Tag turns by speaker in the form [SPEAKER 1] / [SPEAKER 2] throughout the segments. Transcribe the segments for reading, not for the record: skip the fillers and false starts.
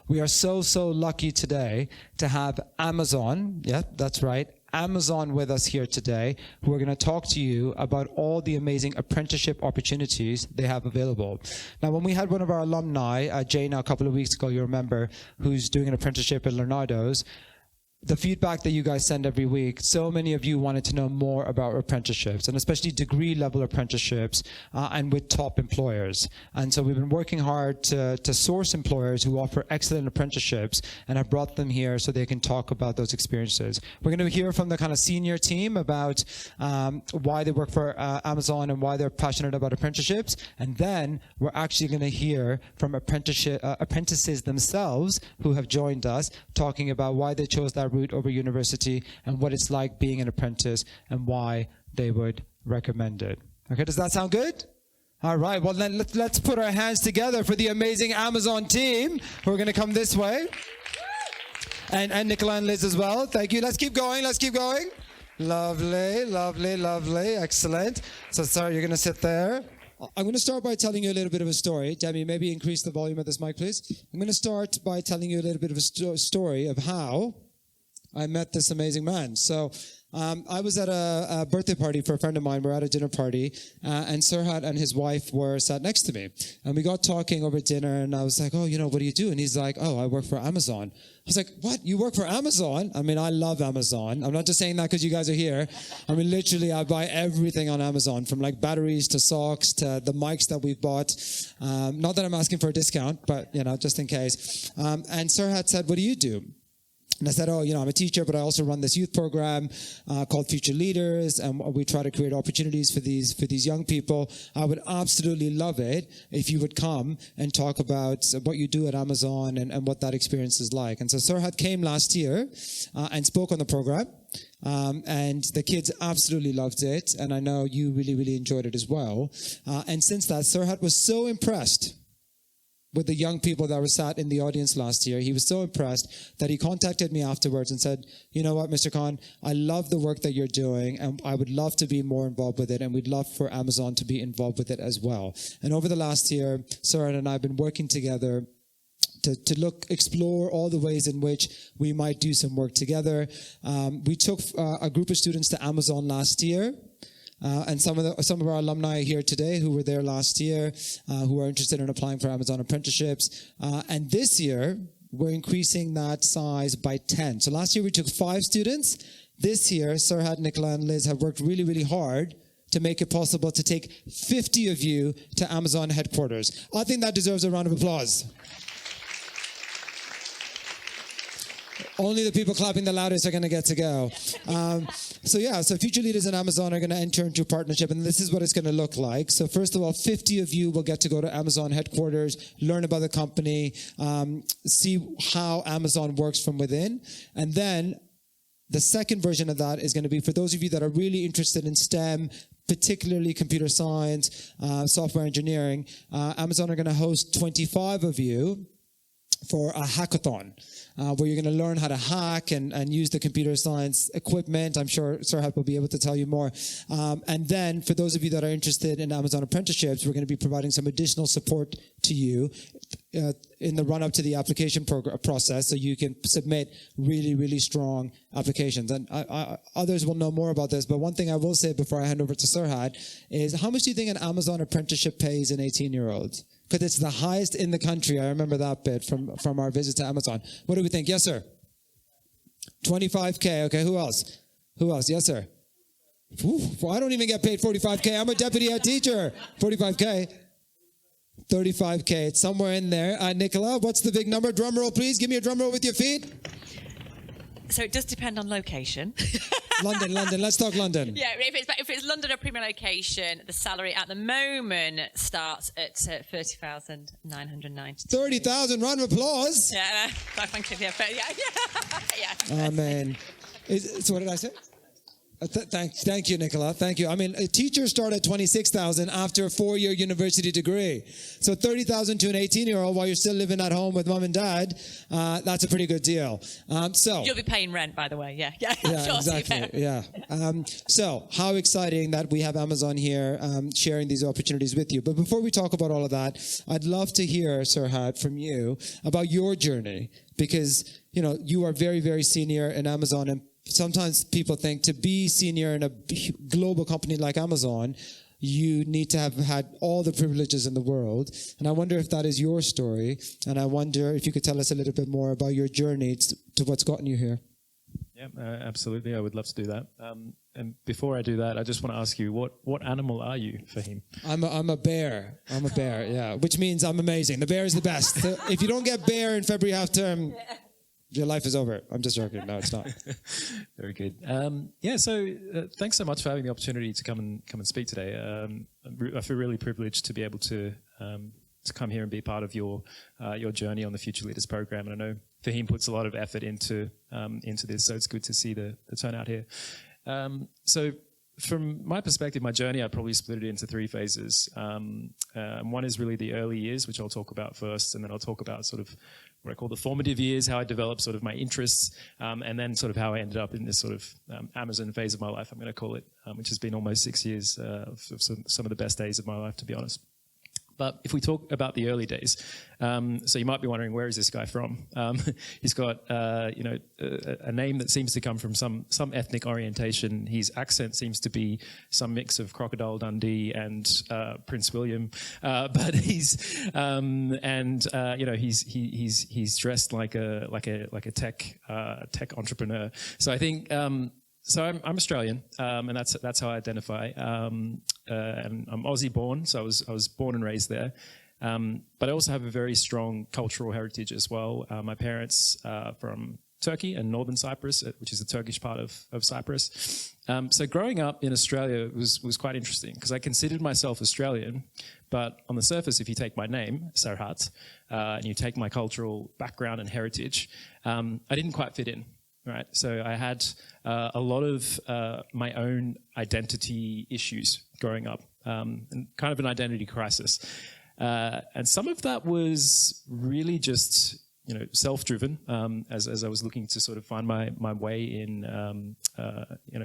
[SPEAKER 1] We are so lucky today to have Amazon, yeah, that's right, Amazon with us here today, who are going to talk to you about all the amazing apprenticeship opportunities they have available. Now, when we had one of our alumni, Jane, a couple of weeks ago, you remember, who's doing an apprenticeship at Leonardo's, the feedback that you guys send every week, so many of you wanted to know more about apprenticeships, and especially degree-level apprenticeships, and with top employers. And so we've been working hard to source employers who offer excellent apprenticeships, and have brought them here so they can talk about those experiences. We're going to hear from the kind of senior team about why they work for Amazon and why they're passionate about apprenticeships, and then we're actually going to hear from apprentices themselves who have joined us, talking about why they chose that route over university and what it's like being an apprentice and why they would recommend it. Okay, does that sound good? All right, well then let's put our hands together for the amazing Amazon team who are going to come this way. And Nicola and Liz as well. Thank you. Let's keep going. Lovely. Excellent. So sorry, you're going to sit there. I'm going to start by telling you a little bit of a story. Demi, maybe increase the volume of this mic, please. I'm going to start by telling you a little bit of a story of how I met this amazing man. So I was at a birthday party for a friend of mine. We're at a dinner party, and Serhat and his wife were sat next to me. And we got talking over dinner, and I was like, oh, what do you do? And he's like, oh, I work for Amazon. I was like, what? You work for Amazon? I mean, I love Amazon. I'm not just saying that because you guys are here. I mean, literally, I buy everything on Amazon, from like batteries to socks to the mics that we've bought. Not that I'm asking for a discount, but, just in case. And Serhat said, what do you do? And I said, I'm a teacher, but I also run this youth program called Future Leaders, and we try to create opportunities for these young people. I would absolutely love it if you would come and talk about what you do at Amazon and what that experience is like. And so Serhat came last year and spoke on the program, and the kids absolutely loved it, and I know you really enjoyed it as well. And since that, Serhat was so impressed with the young people that were sat in the audience last year. He was so impressed that he contacted me afterwards and said, you know what, Mr. Khan, I love the work that you're doing, and I would love to be more involved with it, and we'd love for Amazon to be involved with it as well. And over the last year, Sarah and I have been working together to explore all the ways in which we might do some work together. We took a group of students to Amazon last year. And some of our alumni here today who were there last year, who are interested in applying for Amazon apprenticeships. And this year, we're increasing that size by 10. So last year we took 5 students. This year, Serhat, Nicola, and Liz have worked really hard to make it possible to take 50 of you to Amazon headquarters. I think that deserves a round of applause. Only the people clapping the loudest are going to get to go. So Future Leaders and Amazon are going to enter into a partnership, and this is what it's going to look like. So first of all, 50 of you will get to go to Amazon headquarters, learn about the company, see how Amazon works from within. And then the second version of that is going to be for those of you that are really interested in STEM, particularly computer science, software engineering. Amazon are going to host 25 of you for a hackathon, where you're going to learn how to hack and use the computer science equipment. I'm sure Serhat will be able to tell you more. And then for those of you that are interested in Amazon apprenticeships, we're going to be providing some additional support to you in the run-up to the application process, so you can submit really strong applications. And others will know more about this, but one thing I will say before I hand over to Serhat is, how much do you think an Amazon apprenticeship pays an 18-year-old? Because it's the highest in the country. I remember that bit from our visit to Amazon. What do we think? Yes, sir. 25K. Okay, who else? Yes, sir. Well, I don't even get paid 45K. I'm a deputy head teacher. 45K. 35K. It's somewhere in there. Nicola, what's the big number? Drum roll, please. Give me a drum roll with your feet.
[SPEAKER 2] So it does depend on location.
[SPEAKER 1] London. Let's talk London.
[SPEAKER 2] Yeah, if it's London or premium location, the salary at the moment starts at 30,990.
[SPEAKER 1] 30,000. Round of applause.
[SPEAKER 2] Yeah, thank you. Yeah.
[SPEAKER 1] Amen. So what did I say? Thank you, Nicola. Thank you. I mean, teachers start at 26,000 after a 4-year university degree. So 30,000 to an 18-year-old while you're still living at home with mom and dad, that's a pretty good deal.
[SPEAKER 2] You'll be paying rent, by the way. Yeah,
[SPEAKER 1] sure, exactly. Yeah. So how exciting that we have Amazon here sharing these opportunities with you. But before we talk about all of that, I'd love to hear, Serhat, from you about your journey, because you are very, very senior in Amazon, and sometimes people think to be senior in a global company like Amazon, you need to have had all the privileges in the world. And I wonder if that is your story. And I wonder if you could tell us a little bit more about your journey to what's gotten you here.
[SPEAKER 3] Yeah, absolutely. I would love to do that. And before I do that, I just want to ask you, what animal are you, Fahim?
[SPEAKER 1] I'm a bear. I'm a bear, yeah. Which means I'm amazing. The bear is the best. So if you don't get bear in February half term, your life is over. I'm just joking. No, it's not.
[SPEAKER 3] Very good. So thanks so much for having the opportunity to come and speak today. I feel really privileged to be able to come here and be part of your journey on the Future Leaders program. And I know Fahim puts a lot of effort into this, so it's good to see the turnout here. So from my perspective, my journey, I'd probably split it into 3 phases. One is really the early years, which I'll talk about first, and then I'll talk about sort of what I call the formative years, how I developed sort of my interests, and then sort of how I ended up in this sort of Amazon phase of my life, I'm going to call it, which has been almost 6 years of some of the best days of my life, to be honest. But if we talk about the early days, so you might be wondering, where is this guy from? He's got, a name that seems to come from some ethnic orientation. His accent seems to be some mix of Crocodile Dundee and Prince William. But he's dressed like a tech entrepreneur. So I think. So I'm Australian, and that's how I identify. And I'm Aussie born, so I was born and raised there. But I also have a very strong cultural heritage as well. My parents are from Turkey and northern Cyprus, which is the Turkish part of Cyprus. So growing up in Australia was quite interesting because I considered myself Australian, but on the surface, if you take my name, Serhat, and you take my cultural background and heritage, I didn't quite fit in. Right, so I had a lot of my own identity issues growing up, and kind of an identity crisis, and some of that was really just self-driven as I was looking to sort of find my way in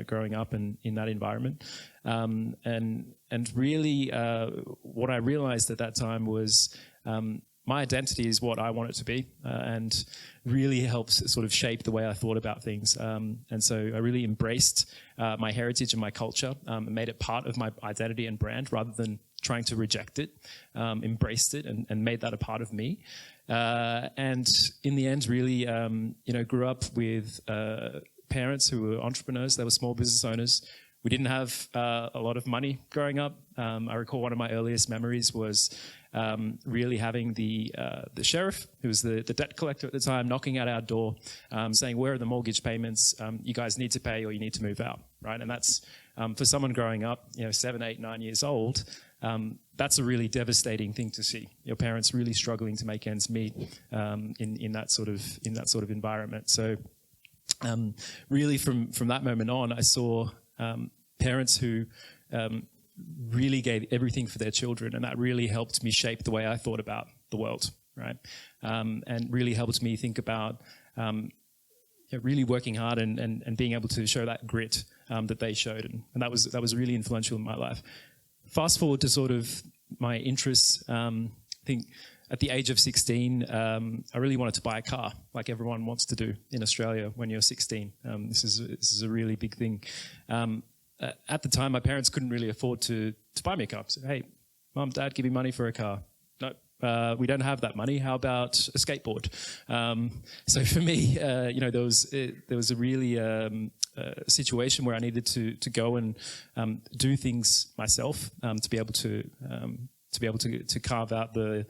[SPEAKER 3] growing up and in that environment, and really what I realized at that time was. My identity is what I want it to be, and really helps sort of shape the way I thought about things. And so I really embraced my heritage and my culture, and made it part of my identity and brand rather than trying to reject it, embraced it and made that a part of me. And in the end, really, grew up with parents who were entrepreneurs. They were small business owners. We didn't have a lot of money growing up. I recall one of my earliest memories was really having the sheriff, who was the debt collector at the time, knocking at our door, saying, "Where are the mortgage payments? You guys need to pay, or you need to move out." Right, and that's for someone growing up, 7, 8, 9 years old. That's a really devastating thing to see. Your parents really struggling to make ends meet in that sort of environment. So, really, from that moment on, I saw parents who really gave everything for their children, and that really helped me shape the way I thought about the world, right? And really helped me think about really working hard and being able to show that grit that they showed, and that was really influential in my life. Fast forward to sort of my interests. I think at the age of 16, I really wanted to buy a car, like everyone wants to do in Australia when you're 16. This is a really big thing. At the time, my parents couldn't really afford to buy me a car. I said, "Hey, Mum, Dad, give me money for a car." "No, we don't have that money. How about a skateboard?" So for me, there was a really situation where I needed to go and do things myself to be able to carve out the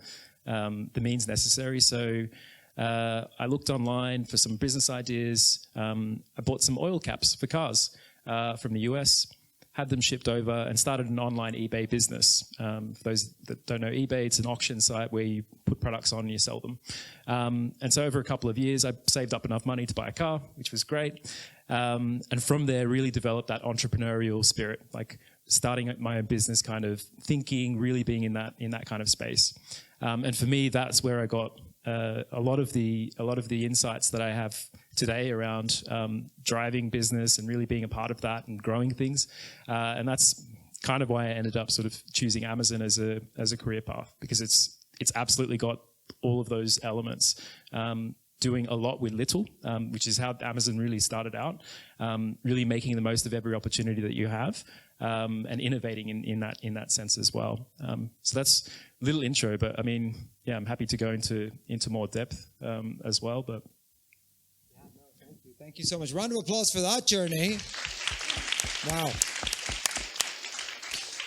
[SPEAKER 3] means necessary. So I looked online for some business ideas. I bought some oil caps for cars from the US. had them shipped over, and started an online eBay business. For those that don't know eBay, it's an auction site where you put products on and you sell them. And so over a couple of years, I saved up enough money to buy a car, which was great. And from there, really developed that entrepreneurial spirit, like starting my own business, kind of thinking, really being in that kind of space. And for me, that's where I got a lot of the insights that I have today around driving business and really being a part of that and growing things. And that's kind of why I ended up sort of choosing Amazon as a career path, because it's absolutely got all of those elements. Doing a lot with little, which is how Amazon really started out, really making the most of every opportunity that you have, and innovating in that sense as well. So that's a little intro, but I mean, yeah, I'm happy to go into more depth as well. But
[SPEAKER 1] yeah, no, thank you so much. Round of applause for that journey. Wow.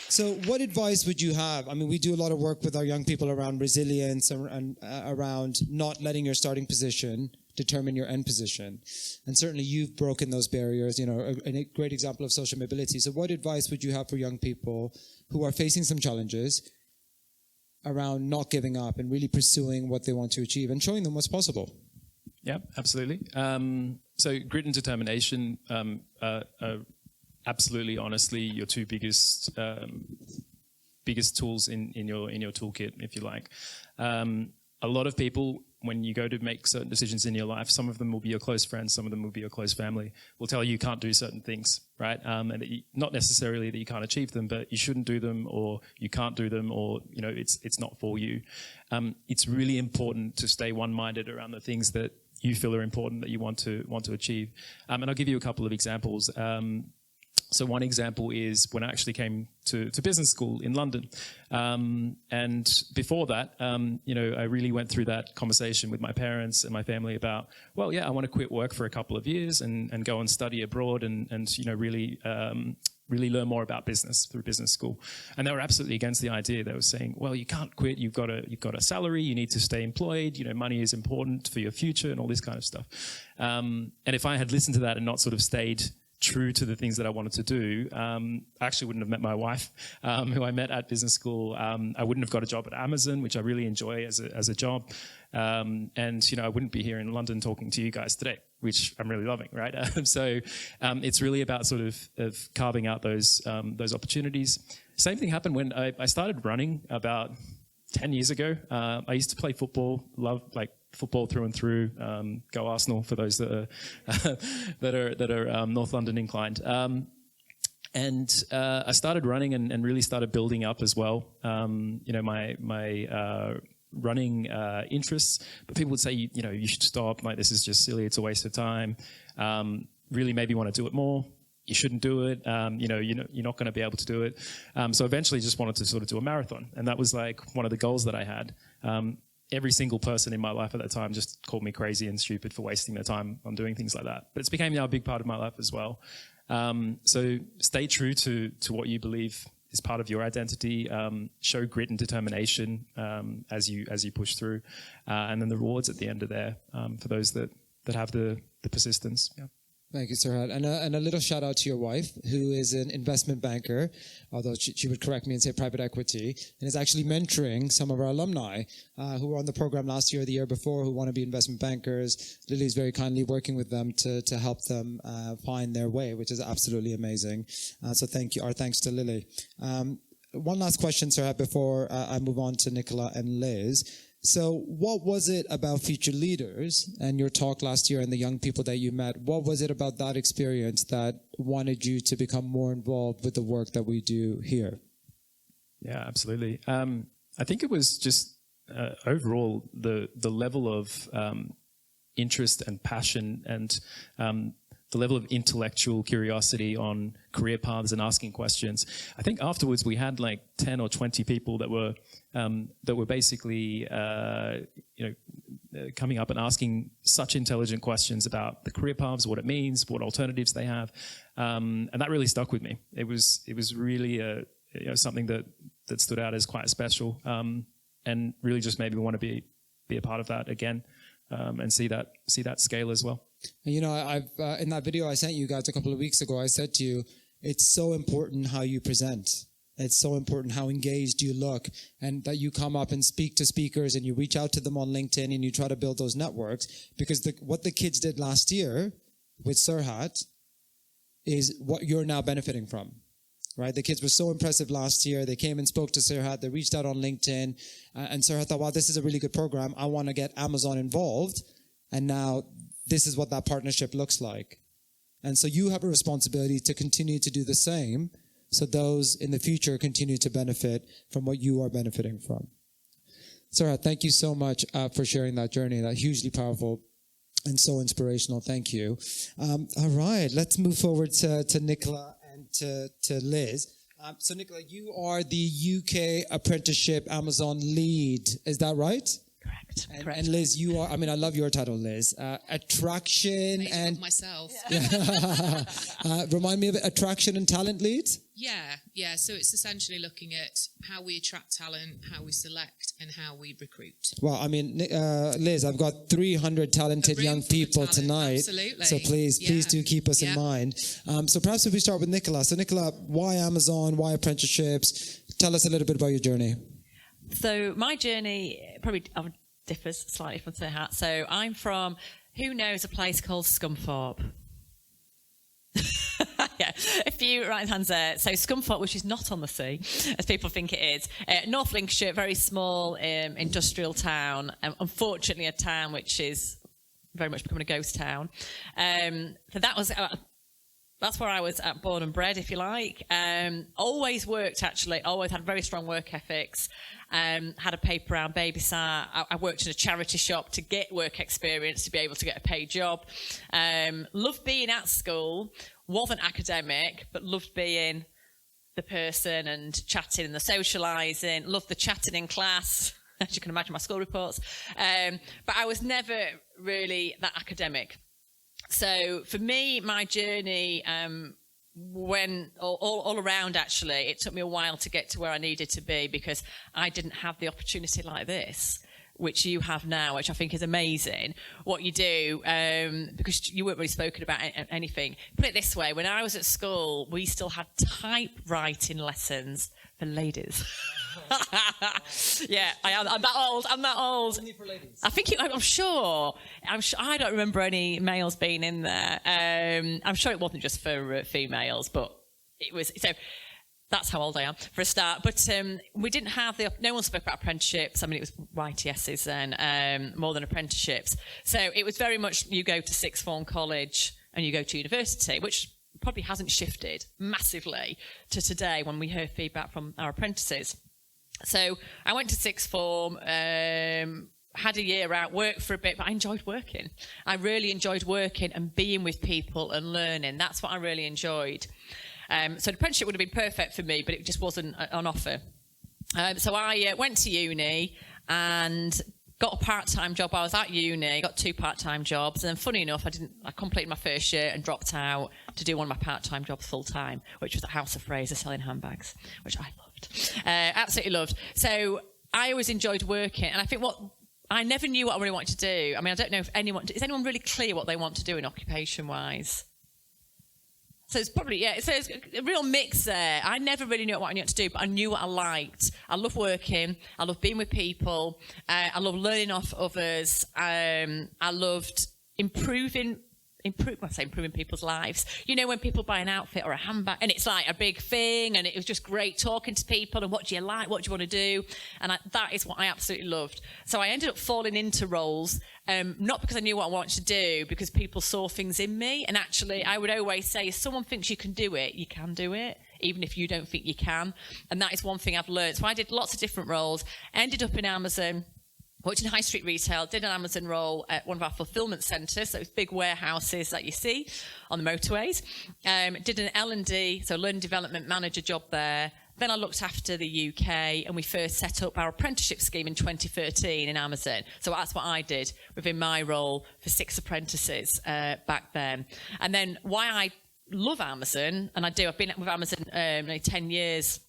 [SPEAKER 1] So what advice would you have? I mean, we do a lot of work with our young people around resilience and around not letting your starting position determine your end position. And certainly you've broken those barriers, a great example of social mobility. So what advice would you have for young people who are facing some challenges around not giving up and really pursuing what they want to achieve and showing them what's possible?
[SPEAKER 3] Yeah, absolutely. So grit and determination, absolutely, honestly, your two biggest tools in your toolkit, if you like. A lot of people, when you go to make certain decisions in your life, some of them will be your close friends, some of them will be your close family, will tell you can't do certain things, right? And that not necessarily that you can't achieve them, but you shouldn't do them, or you can't do them, or it's not for you. It's really important to stay one-minded around the things that you feel are important, that you want to achieve. And I'll give you a couple of examples. So one example is when I actually came to business school in London. And before that, I really went through that conversation with my parents and my family about, well, yeah, I want to quit work for a couple of years and go and study abroad and really learn more about business through business school. And they were absolutely against the idea. They were saying, well, you can't quit. You've got a salary. You need to stay employed. Money is important for your future and all this kind of stuff. And if I had listened to that and not sort of stayed true to the things that I wanted to do, I actually wouldn't have met my wife, who I met at business school. I wouldn't have got a job at Amazon, which I really enjoy as a job. And I wouldn't be here in London talking to you guys today, which I'm really loving, right? So it's really about sort of carving out those opportunities. Same thing happened when I started running about 10 years ago. I used to play football, football through and through. Go Arsenal for those that are North London inclined. And I started running and really started building up as well. My running interests, but people would say, you should stop. Like, this is just silly. It's a waste of time. Really, maybe you want to do it more. You shouldn't do it. You're not going to be able to do it. So eventually, just wanted to sort of do a marathon, and that was like one of the goals that I had. Every single person in my life at that time just called me crazy and stupid for wasting their time on doing things like that. But it's become now a big part of my life as well. So stay true to what you believe is part of your identity. Show grit and determination as you push through, and then the rewards at the end are there for those that have the persistence. Yeah.
[SPEAKER 1] Thank you, Sirhat. And a little shout out to your wife, who is an investment banker, although she would correct me and say private equity, and is actually mentoring some of our alumni who were on the program last year or the year before who want to be investment bankers. Lily's very kindly working with them to help them find their way, which is absolutely amazing. So thank you. Our thanks to Lily. One last question, Sirhat, before I move on to Nicola and Liz. So what was it about Future Leaders and your talk last year and the young people that you met? What was it about that experience that wanted you to become more involved with the work that we do here?
[SPEAKER 3] Yeah, absolutely. I think it was just overall the level of interest and passion and the level of intellectual curiosity on career paths and asking questions. I think afterwards we had like 10 or 20 people that were basically coming up and asking such intelligent questions about the career paths, what it means, what alternatives they have, and that really stuck with me. It was really something that stood out as quite special, and really just made me want to be a part of that again, and see that scale as well.
[SPEAKER 1] And I've in that video I sent you guys a couple of weeks ago, I said to you, it's so important how you present. It's so important how engaged you look, and that you come up and speak to speakers and you reach out to them on LinkedIn and you try to build those networks, because what the kids did last year with Sirhat is what you're now benefiting from, right? The kids were so impressive last year. They came and spoke to Sirhat. They reached out on LinkedIn, and Sirhat thought, wow, this is a really good program. I want to get Amazon involved. And now this is what that partnership looks like. And so you have a responsibility to continue to do the same, so those in the future continue to benefit from what you are benefiting from. Sarah, thank you so much for sharing that journey. That's hugely powerful and so inspirational. Thank you. All right, let's move forward to Nicola and to Liz. So Nicola, you are the UK Apprenticeship Amazon lead. Is that right?
[SPEAKER 2] Correct.
[SPEAKER 1] And Liz, you are, I mean, I love your title, Liz. Attraction and...
[SPEAKER 4] myself.
[SPEAKER 1] Remind me of it, attraction and talent lead?
[SPEAKER 4] Yeah. So it's essentially looking at how we attract talent, how we select, and how we recruit.
[SPEAKER 1] Well, I mean, Liz, I've got 300 talented young people tonight.
[SPEAKER 4] Absolutely.
[SPEAKER 1] So please do keep us in mind. So perhaps if we start with Nicola. So Nicola, why Amazon? Why apprenticeships? Tell us a little bit about your journey.
[SPEAKER 2] So my journey probably differs slightly from Sirhat. So I'm from, who knows a place called Scunthorpe? Yeah, a few right hands there. So Scunthorpe, which is not on the sea, as people think it is. North Lincolnshire, very small industrial town. Unfortunately, a town which is very much becoming a ghost town. So that's where I was born and bred, if you like. Always worked, actually. Always had very strong work ethics. Had a paper round babysat. I worked in a charity shop to get work experience to be able to get a paid job. Loved being at school. Wasn't academic, but loved being the person and chatting and the socialising. Loved the chatting in class, as you can imagine my school reports. But I was never really that academic. So for me, my journey went all around, actually. It took me a while to get to where I needed to be, because I didn't have the opportunity like this, which you have now, which I think is amazing, what you do, because you weren't really spoken about anything. Put it this way, when I was at school, we still had typewriting lessons for ladies. Yeah, I'm that old.
[SPEAKER 1] Only for ladies.
[SPEAKER 2] I think I'm sure. I don't remember any males being in there. I'm sure it wasn't just for females, but it was. So that's how old I am for a start. But we didn't have no one spoke about apprenticeships. I mean, it was YTSs then, more than apprenticeships. So it was very much you go to sixth form college and you go to university, which probably hasn't shifted massively to today when we hear feedback from our apprentices. So I went to sixth form, had a year out, worked for a bit, but I enjoyed working. I really enjoyed working and being with people and learning. That's what I really enjoyed. So the apprenticeship would have been perfect for me, but it just wasn't on offer. So I went to uni and got a part-time job. I was at uni, got 2 part-time jobs, and then funny enough, I completed my first year and dropped out to do one of my part-time jobs full-time, which was at House of Fraser selling handbags, which I loved, absolutely loved. So I always enjoyed working, and I think I never knew what I really wanted to do. I mean, I don't know if is anyone really clear what they want to do in occupation-wise? So it's probably, so it's a real mix there. I never really knew what I wanted to do, but I knew what I liked. I love working. I love being with people. I love learning off others. I loved improving people's lives. You know, when people buy an outfit or a handbag, and it's like a big thing, and it was just great talking to people, and what do you like, what do you want to do? And that is what I absolutely loved. So I ended up falling into roles, not because I knew what I wanted to do, because people saw things in me. And actually, I would always say, if someone thinks you can do it, you can do it, even if you don't think you can. And that is one thing I've learned. So I did lots of different roles, ended up in Amazon, worked in high street retail, did an Amazon role at one of our fulfillment centres, so it's big warehouses that you see on the motorways. Did an L&D, so learning development manager job there. Then I looked after the UK, and we first set up our apprenticeship scheme in 2013 in Amazon. So that's what I did within my role for 6 apprentices back then. And then why I love Amazon, and I've been with Amazon 10 years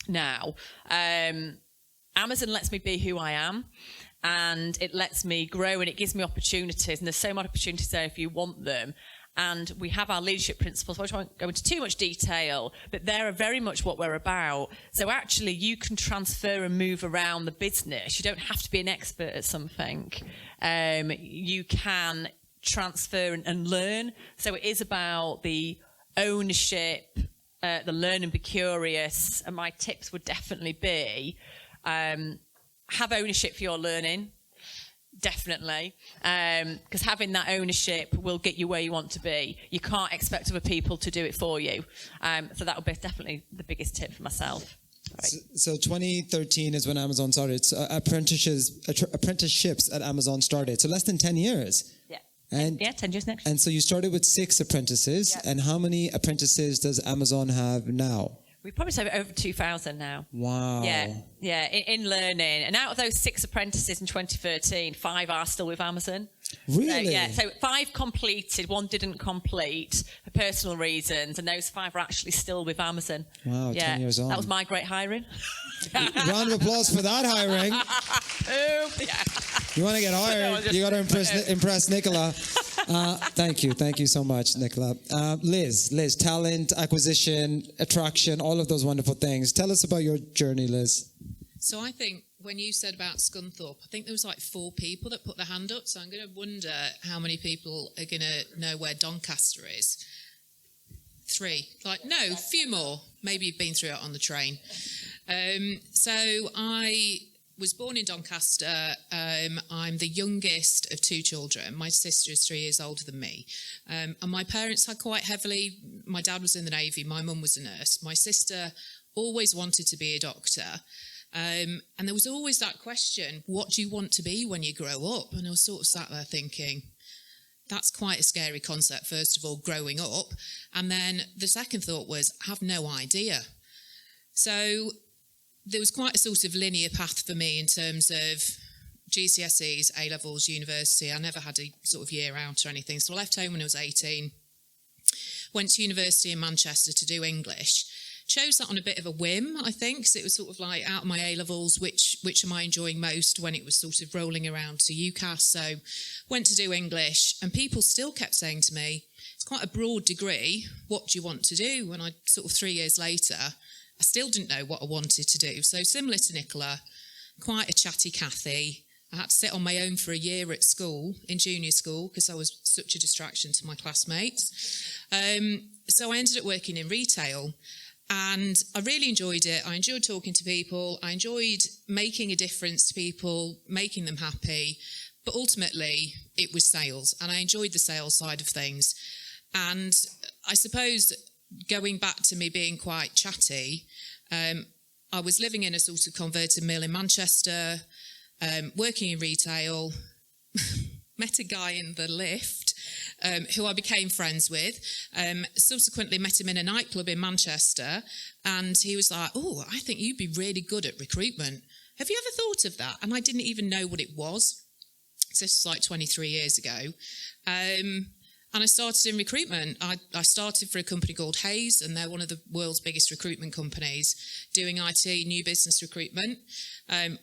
[SPEAKER 2] now. Amazon lets me be who I am, and it lets me grow, and it gives me opportunities, and there's so many opportunities there if you want them. and we have our leadership principles. I won't go into too much detail, but they're very much what we're about. So actually, you can transfer and move around the business. You don't have to be an expert at something. You can transfer and learn. So it is about the ownership, the learn and be curious. And my tips would definitely be have ownership for your learning. Definitely, because having that ownership will get you where you want to be. You can't expect other people to do it for you. So that would be definitely the biggest tip for myself. Right.
[SPEAKER 1] So 2013 is when Amazon started. So apprenticeships at Amazon started. So less than 10 years.
[SPEAKER 2] Yeah.
[SPEAKER 1] And
[SPEAKER 2] 10 years next.
[SPEAKER 1] And so you started with 6 apprentices.
[SPEAKER 2] Yeah.
[SPEAKER 1] And how many apprentices does Amazon have now?
[SPEAKER 2] We probably say over 2,000 now.
[SPEAKER 1] Wow.
[SPEAKER 2] Yeah, in learning. And out of those 6 apprentices in 2013, 5 are still with Amazon.
[SPEAKER 1] Really?
[SPEAKER 2] So 5 completed, 1 didn't complete for personal reasons, and those 5 are actually still with Amazon.
[SPEAKER 1] Wow, 10 years on.
[SPEAKER 2] That was my great hiring.
[SPEAKER 1] Round of applause for that hiring. You want to get hired, you got to impress Nicola. Thank you so much, Nicola. Liz, talent, acquisition, attraction, all of those wonderful things. Tell us about your journey, Liz.
[SPEAKER 4] So I think when you said about Scunthorpe, I think there was like 4 people that put their hand up. So I'm going to wonder how many people are going to know where Doncaster is. 3. No, a few more. Maybe you've been through it on the train. So I was born in Doncaster. I'm the youngest of 2 children. My sister is 3 years older than me. And my parents had quite heavily, my dad was in the Navy, my mum was a nurse. My sister always wanted to be a doctor. And there was always that question, what do you want to be when you grow up? And I was sort of sat there thinking, that's quite a scary concept, first of all, growing up. And then the second thought was, I have no idea. So there was quite a sort of linear path for me in terms of GCSEs, A-levels, university. I never had a sort of year out or anything. So I left home when I was 18, went to university in Manchester to do English. Chose that on a bit of a whim, I think, because it was sort of like out of my A-levels, which am I enjoying most when it was sort of rolling around to UCAS. So went to do English, and people still kept saying to me, it's quite a broad degree, what do you want to do? And I sort of 3 years later, I still didn't know what I wanted to do. So similar to Nicola, quite a chatty Cathy. I had to sit on my own for a year at school, in junior school, because I was such a distraction to my classmates. So I ended up working in retail. And I really enjoyed it. I enjoyed talking to people. I enjoyed making a difference to people, making them happy. But ultimately, it was sales. And I enjoyed the sales side of things. And I suppose going back to me being quite chatty, I was living in a sort of converted mill in Manchester, working in retail, met a guy in the lift, who I became friends with. Subsequently met him in a nightclub in Manchester, and he was like, oh, I think you'd be really good at recruitment. Have you ever thought of that? And I didn't even know what it was. So this was like 23 years ago. And I started in recruitment. I started for a company called Hayes, and they're one of the world's biggest recruitment companies, doing IT, new business recruitment,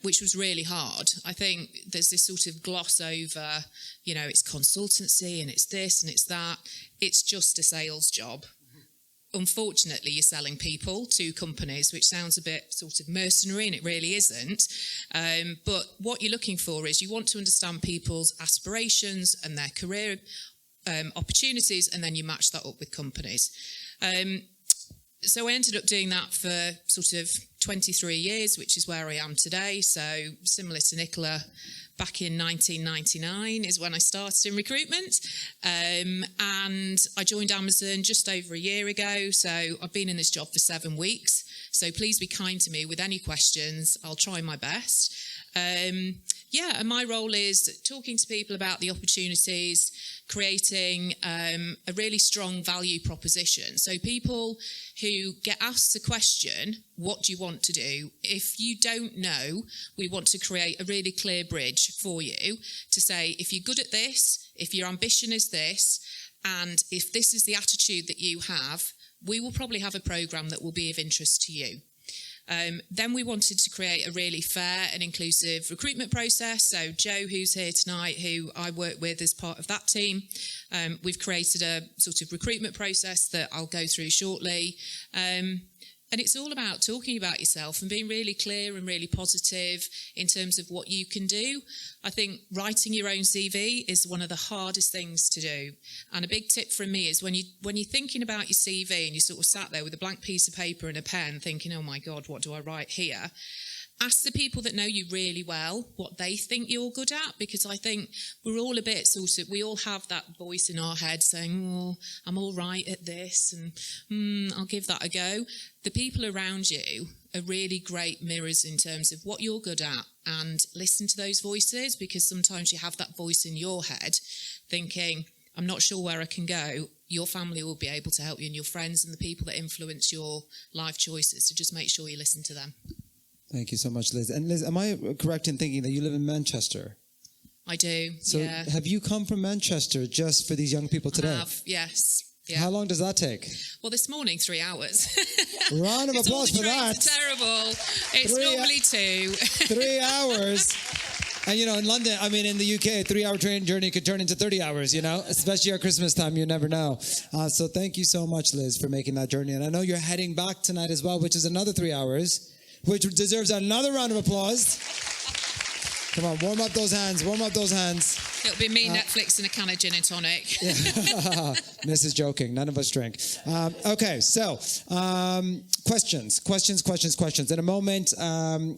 [SPEAKER 4] which was really hard. I think there's this sort of gloss over, it's consultancy and it's this and it's that. It's just a sales job. Unfortunately, you're selling people to companies, which sounds a bit sort of mercenary, and it really isn't. But what you're looking for is you want to understand people's aspirations and their career opportunities, and then you match that up with companies. So I ended up doing that for sort of 23 years, which is where I am today. So similar to Nicola, back in 1999 is when I started in recruitment. And I joined Amazon just over a year ago. So I've been in this job for 7 weeks. So please be kind to me with any questions. I'll try my best. And my role is talking to people about the opportunities, creating a really strong value proposition. So people who get asked the question, what do you want to do? If you don't know, we want to create a really clear bridge for you to say, if you're good at this, if your ambition is this, and if this is the attitude that you have, we will probably have a programme that will be of interest to you. Then we wanted to create a really fair and inclusive recruitment process. So Joe, who's here tonight, who I work with as part of that team, we've created a sort of recruitment process that I'll go through shortly. And it's all about talking about yourself and being really clear and really positive in terms of what you can do. I think writing your own CV is one of the hardest things to do. And a big tip from me is when you're thinking about your CV and you sort of sat there with a blank piece of paper and a pen thinking, oh my God, what do I write here? Ask the people that know you really well what they think you're good at, because I think we're all a bit we all have that voice in our head saying, oh, I'm all right at this and I'll give that a go. The people around you are really great mirrors in terms of what you're good at, and listen to those voices, because sometimes you have that voice in your head thinking, I'm not sure where I can go. Your family will be able to help you, and your friends and the people that influence your life choices. So just make sure you listen to them.
[SPEAKER 1] Thank you so much, Liz. And Liz, am I correct in thinking that you live in Manchester?
[SPEAKER 4] I do,
[SPEAKER 1] so
[SPEAKER 4] yeah.
[SPEAKER 1] Have you come from Manchester just for these young people today?
[SPEAKER 4] I have, yes. Yeah.
[SPEAKER 1] How long does that take?
[SPEAKER 4] Well, this morning, 3 hours.
[SPEAKER 1] Round of applause for that.
[SPEAKER 4] It's terrible. It's normally 2.
[SPEAKER 1] 3 hours. And, you know, in London, I mean, in the UK, a 3-hour train journey could turn into 30 hours, you know, especially at Christmas time. You never know. So thank you so much, Liz, for making that journey. And I know you're heading back tonight as well, which is another 3 hours, which deserves another round of applause. Come on, warm up those hands. Warm up those hands.
[SPEAKER 4] It'll be me, Netflix, and a can of gin and tonic.
[SPEAKER 1] Mrs. Joking. None of us drink. Okay, so questions. In a moment,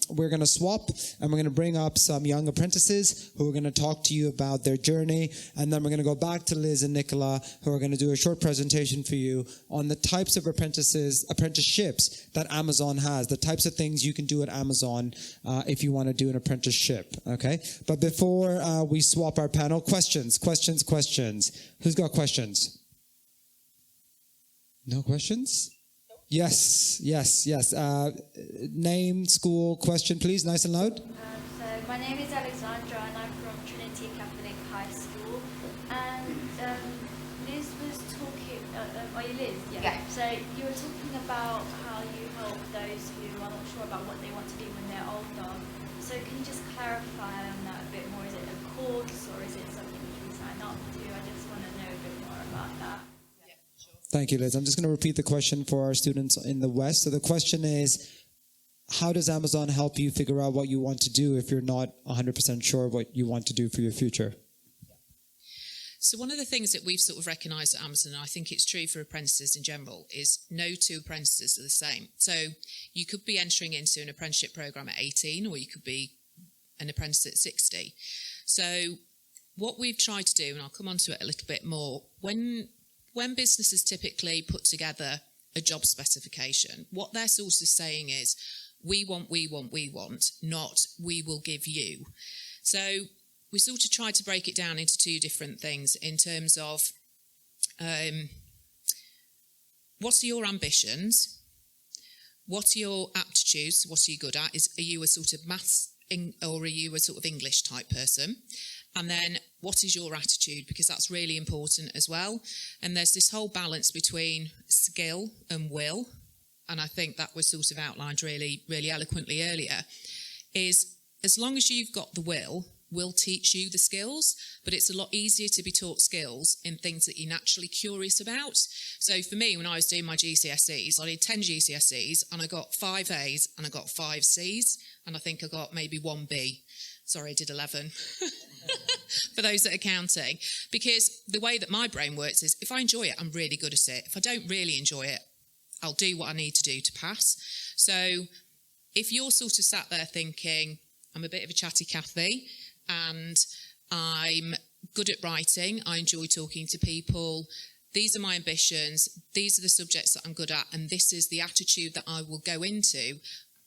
[SPEAKER 1] we're going to swap, and we're going to bring up some young apprentices who are going to talk to you about their journey, and then we're going to go back to Liz and Nicola, who are going to do a short presentation for you on the types of apprenticeships that Amazon has, the types of things you can do at Amazon if you want to do an apprenticeship. Okay, but before we swap our panel, questions. Who's got questions? No questions? Yes. Name, school, question, please, nice and loud.
[SPEAKER 5] So my name is Alexandra, and I'm from Trinity Catholic High School. And Liz was talking. Are you Liz? Yeah. So you were talking about how you help those who are not sure about what they want to do when they're older. So can you just clarify on that a bit more? Is it a course, or is it something you sign up to? I just want to know a bit more about that.
[SPEAKER 4] Yeah, sure.
[SPEAKER 1] Thank you, Liz. I'm just going to repeat the question for our students in the West. So the question is, how does Amazon help you figure out what you want to do if you're not 100% sure what you want to do for your future?
[SPEAKER 4] So one of the things that we've sort of recognised at Amazon, and I think it's true for apprentices in general, is no two apprentices are the same. So you could be entering into an apprenticeship programme at 18, or you could be an apprentice at 60. So what we've tried to do, and I'll come on to it a little bit more, when businesses typically put together a job specification, what they're sort of saying is, we want, not we will give you. So we sort of tried to break it down into 2 different things in terms of what are your ambitions, what are your aptitudes, what are you good at? Are you a sort of maths or are you a sort of English type person? And then what is your attitude? Because that's really important as well. And there's this whole balance between skill and will. And I think that was sort of outlined really, really eloquently earlier, is as long as you've got the will, we'll teach you the skills, but it's a lot easier to be taught skills in things that you're naturally curious about. So for me, when I was doing my GCSEs, I did 10 GCSEs and I got 5 A's and I got 5 C's, and I think I got maybe 1 B. Sorry, I did 11 for those that are counting. Because the way that my brain works is, if I enjoy it, I'm really good at it. If I don't really enjoy it, I'll do what I need to do to pass. So if you're sort of sat there thinking, I'm a bit of a chatty Cathy, and I'm good at writing, I enjoy talking to people, these are my ambitions, these are the subjects that I'm good at, and this is the attitude that I will go into,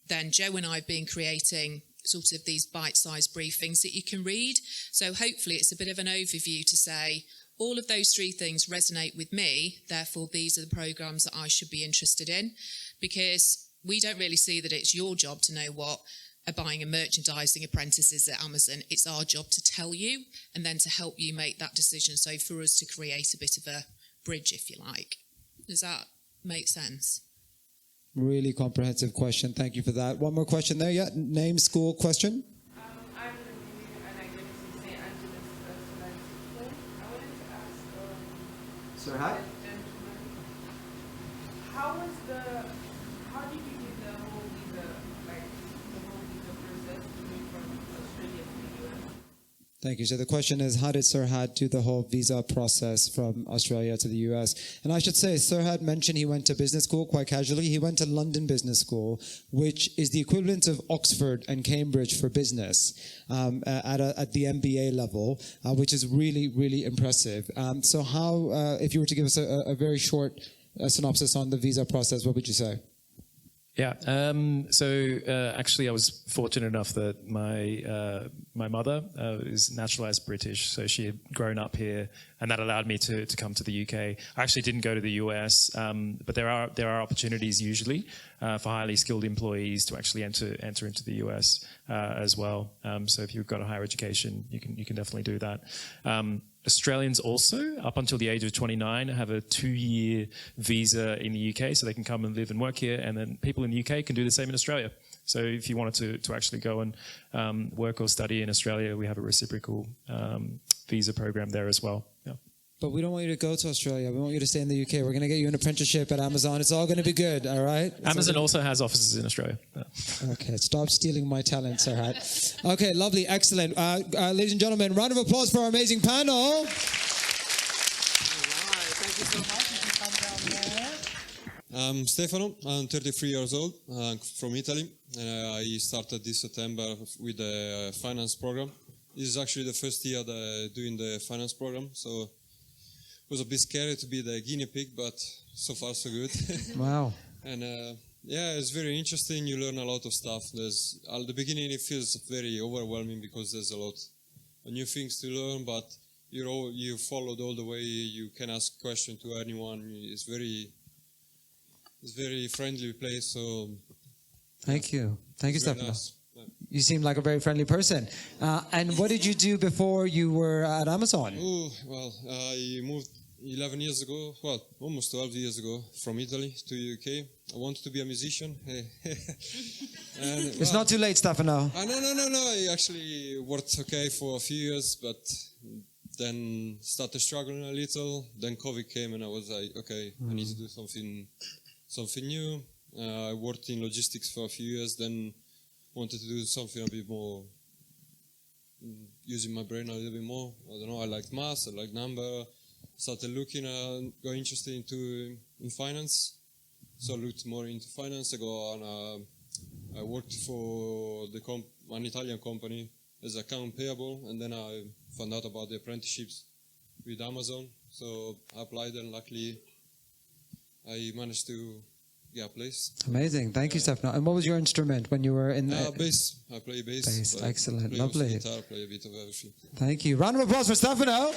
[SPEAKER 4] then Joe and I have been creating sort of these bite-sized briefings that you can read. So hopefully it's a bit of an overview to say, all of those 3 things resonate with me, therefore these are the programmes that I should be interested in, because we don't really see that it's your job to know what a buying and merchandising apprentice is at Amazon. It's our job to tell you and then to help you make that decision. So for us to create a bit of a bridge, if you like. Does that make sense?
[SPEAKER 1] Really comprehensive question. Thank you for that. One more question there. Yeah, name, school, question.
[SPEAKER 6] I'm Lily, and I go to St. Angeles Select School. I wanted to ask,
[SPEAKER 1] Sir, hi.
[SPEAKER 6] gentlemen, how did you do the whole visa, like the whole visa process coming from Australia to the US?
[SPEAKER 1] Thank you. So the question is, how did Sirhad do the whole visa process from Australia to the US? And I should say, Sirhad mentioned he went to business school quite casually. He went to London Business School, which is the equivalent of Oxford and Cambridge for business at the MBA level, which is really, really impressive. So how, if you were to give us a very short synopsis on the visa process, what would you say?
[SPEAKER 3] Yeah. Actually, I was fortunate enough that my mother is naturalized British, so she had grown up here, and that allowed me to come to the UK. I actually didn't go to the US, but there are opportunities usually for highly skilled employees to actually enter into the US as well. So if you've got a higher education, you can definitely do that. Australians also, up until the age of 29, have a 2-year visa in the UK, so they can come and live and work here, and then people in the UK can do the same in Australia. So if you wanted to actually go and work or study in Australia, we have a reciprocal visa program there as well. Yeah.
[SPEAKER 1] But we don't want you to go to Australia. We want you to stay in the UK. We're going to get you an apprenticeship at Amazon. It's all going to be good, all right?
[SPEAKER 3] Amazon also has offices in Australia. Yeah.
[SPEAKER 1] Okay, stop stealing my talent, Sirhad. Okay, lovely, excellent. Ladies and gentlemen, round of applause for our amazing panel.
[SPEAKER 7] All right, thank you so much. You can come down there.
[SPEAKER 8] I'm Stefano. I'm 33 years old. I'm from Italy. I started this September with the finance program. This is actually the first year that doing the finance program, so it was a bit scary to be the guinea pig, but so far so good.
[SPEAKER 1] Wow.
[SPEAKER 8] And yeah, it's very interesting. You learn a lot of stuff. At the beginning it feels very overwhelming because there's a lot of new things to learn, but you followed all the way. You can ask questions to anyone. It's very friendly place. So
[SPEAKER 1] Thank you, Stefano.
[SPEAKER 8] nice.
[SPEAKER 1] You seem like a very friendly person. And what did you do before you were at Amazon?
[SPEAKER 8] Oh, well, I moved 11 years ago, well, almost 12 years ago, from Italy to UK. I wanted to be a musician.
[SPEAKER 1] It's not too late, Stefano.
[SPEAKER 8] No. I actually worked okay for a few years, but then started struggling a little. Then COVID came and I was like, okay, I need to do something new. I worked in logistics for a few years, then wanted to do something a bit more, using my brain a little bit more. I don't know, I liked maths, I liked number. Started looking, got interested in finance. So I looked more into finance. I worked for an Italian company as account payable, and then I found out about the apprenticeships with Amazon. So I applied, and luckily I managed to get a place.
[SPEAKER 1] Amazing. Thank you, Stefano. And what was your instrument when you were in the...
[SPEAKER 8] Bass. I play bass.
[SPEAKER 1] Bass. Excellent.
[SPEAKER 8] Play
[SPEAKER 1] Lovely.
[SPEAKER 8] also guitar, play a bit of everything.
[SPEAKER 1] Thank you. Round of applause for Stefano.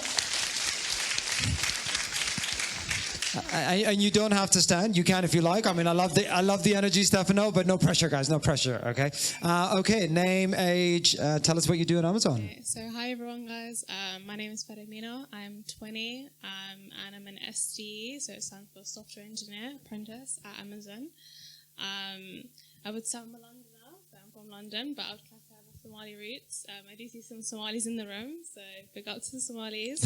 [SPEAKER 1] And you don't have to stand. You can if you like. I mean, I love the energy, Stefano, but no pressure, guys. No pressure. Okay. Okay. Name, age. Tell us what you do at Amazon.
[SPEAKER 9] Okay, so hi everyone, guys. My name is Fermino. I'm 20, and I'm an SDE, so it stands for Software Engineer Apprentice at Amazon. I would say I'm a Londoner, so I'm from London, but I would class I have Somali roots. I do see some Somalis in the room, so big up to the Somalis.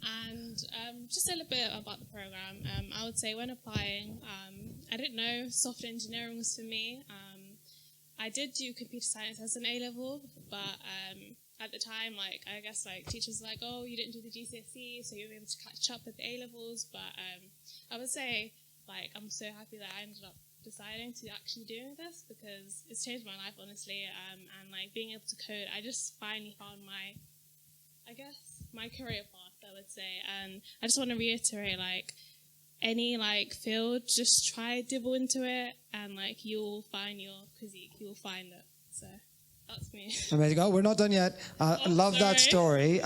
[SPEAKER 9] And just a little bit about the program. I would say when applying, I didn't know software engineering was for me. I did do computer science as an A-level, but at the time, I guess teachers were like, oh, you didn't do the GCSE, so you were able to catch up with the A-levels. But I would say, I'm so happy that I ended up deciding to actually doing this because it's changed my life, honestly. And being able to code, I just finally found my career path, I would say. And I just want to reiterate, any field, just try dibble into it, and you'll find your physique, you'll find it. So that's me.
[SPEAKER 1] Amazing. Oh, we're not done yet. I love that story.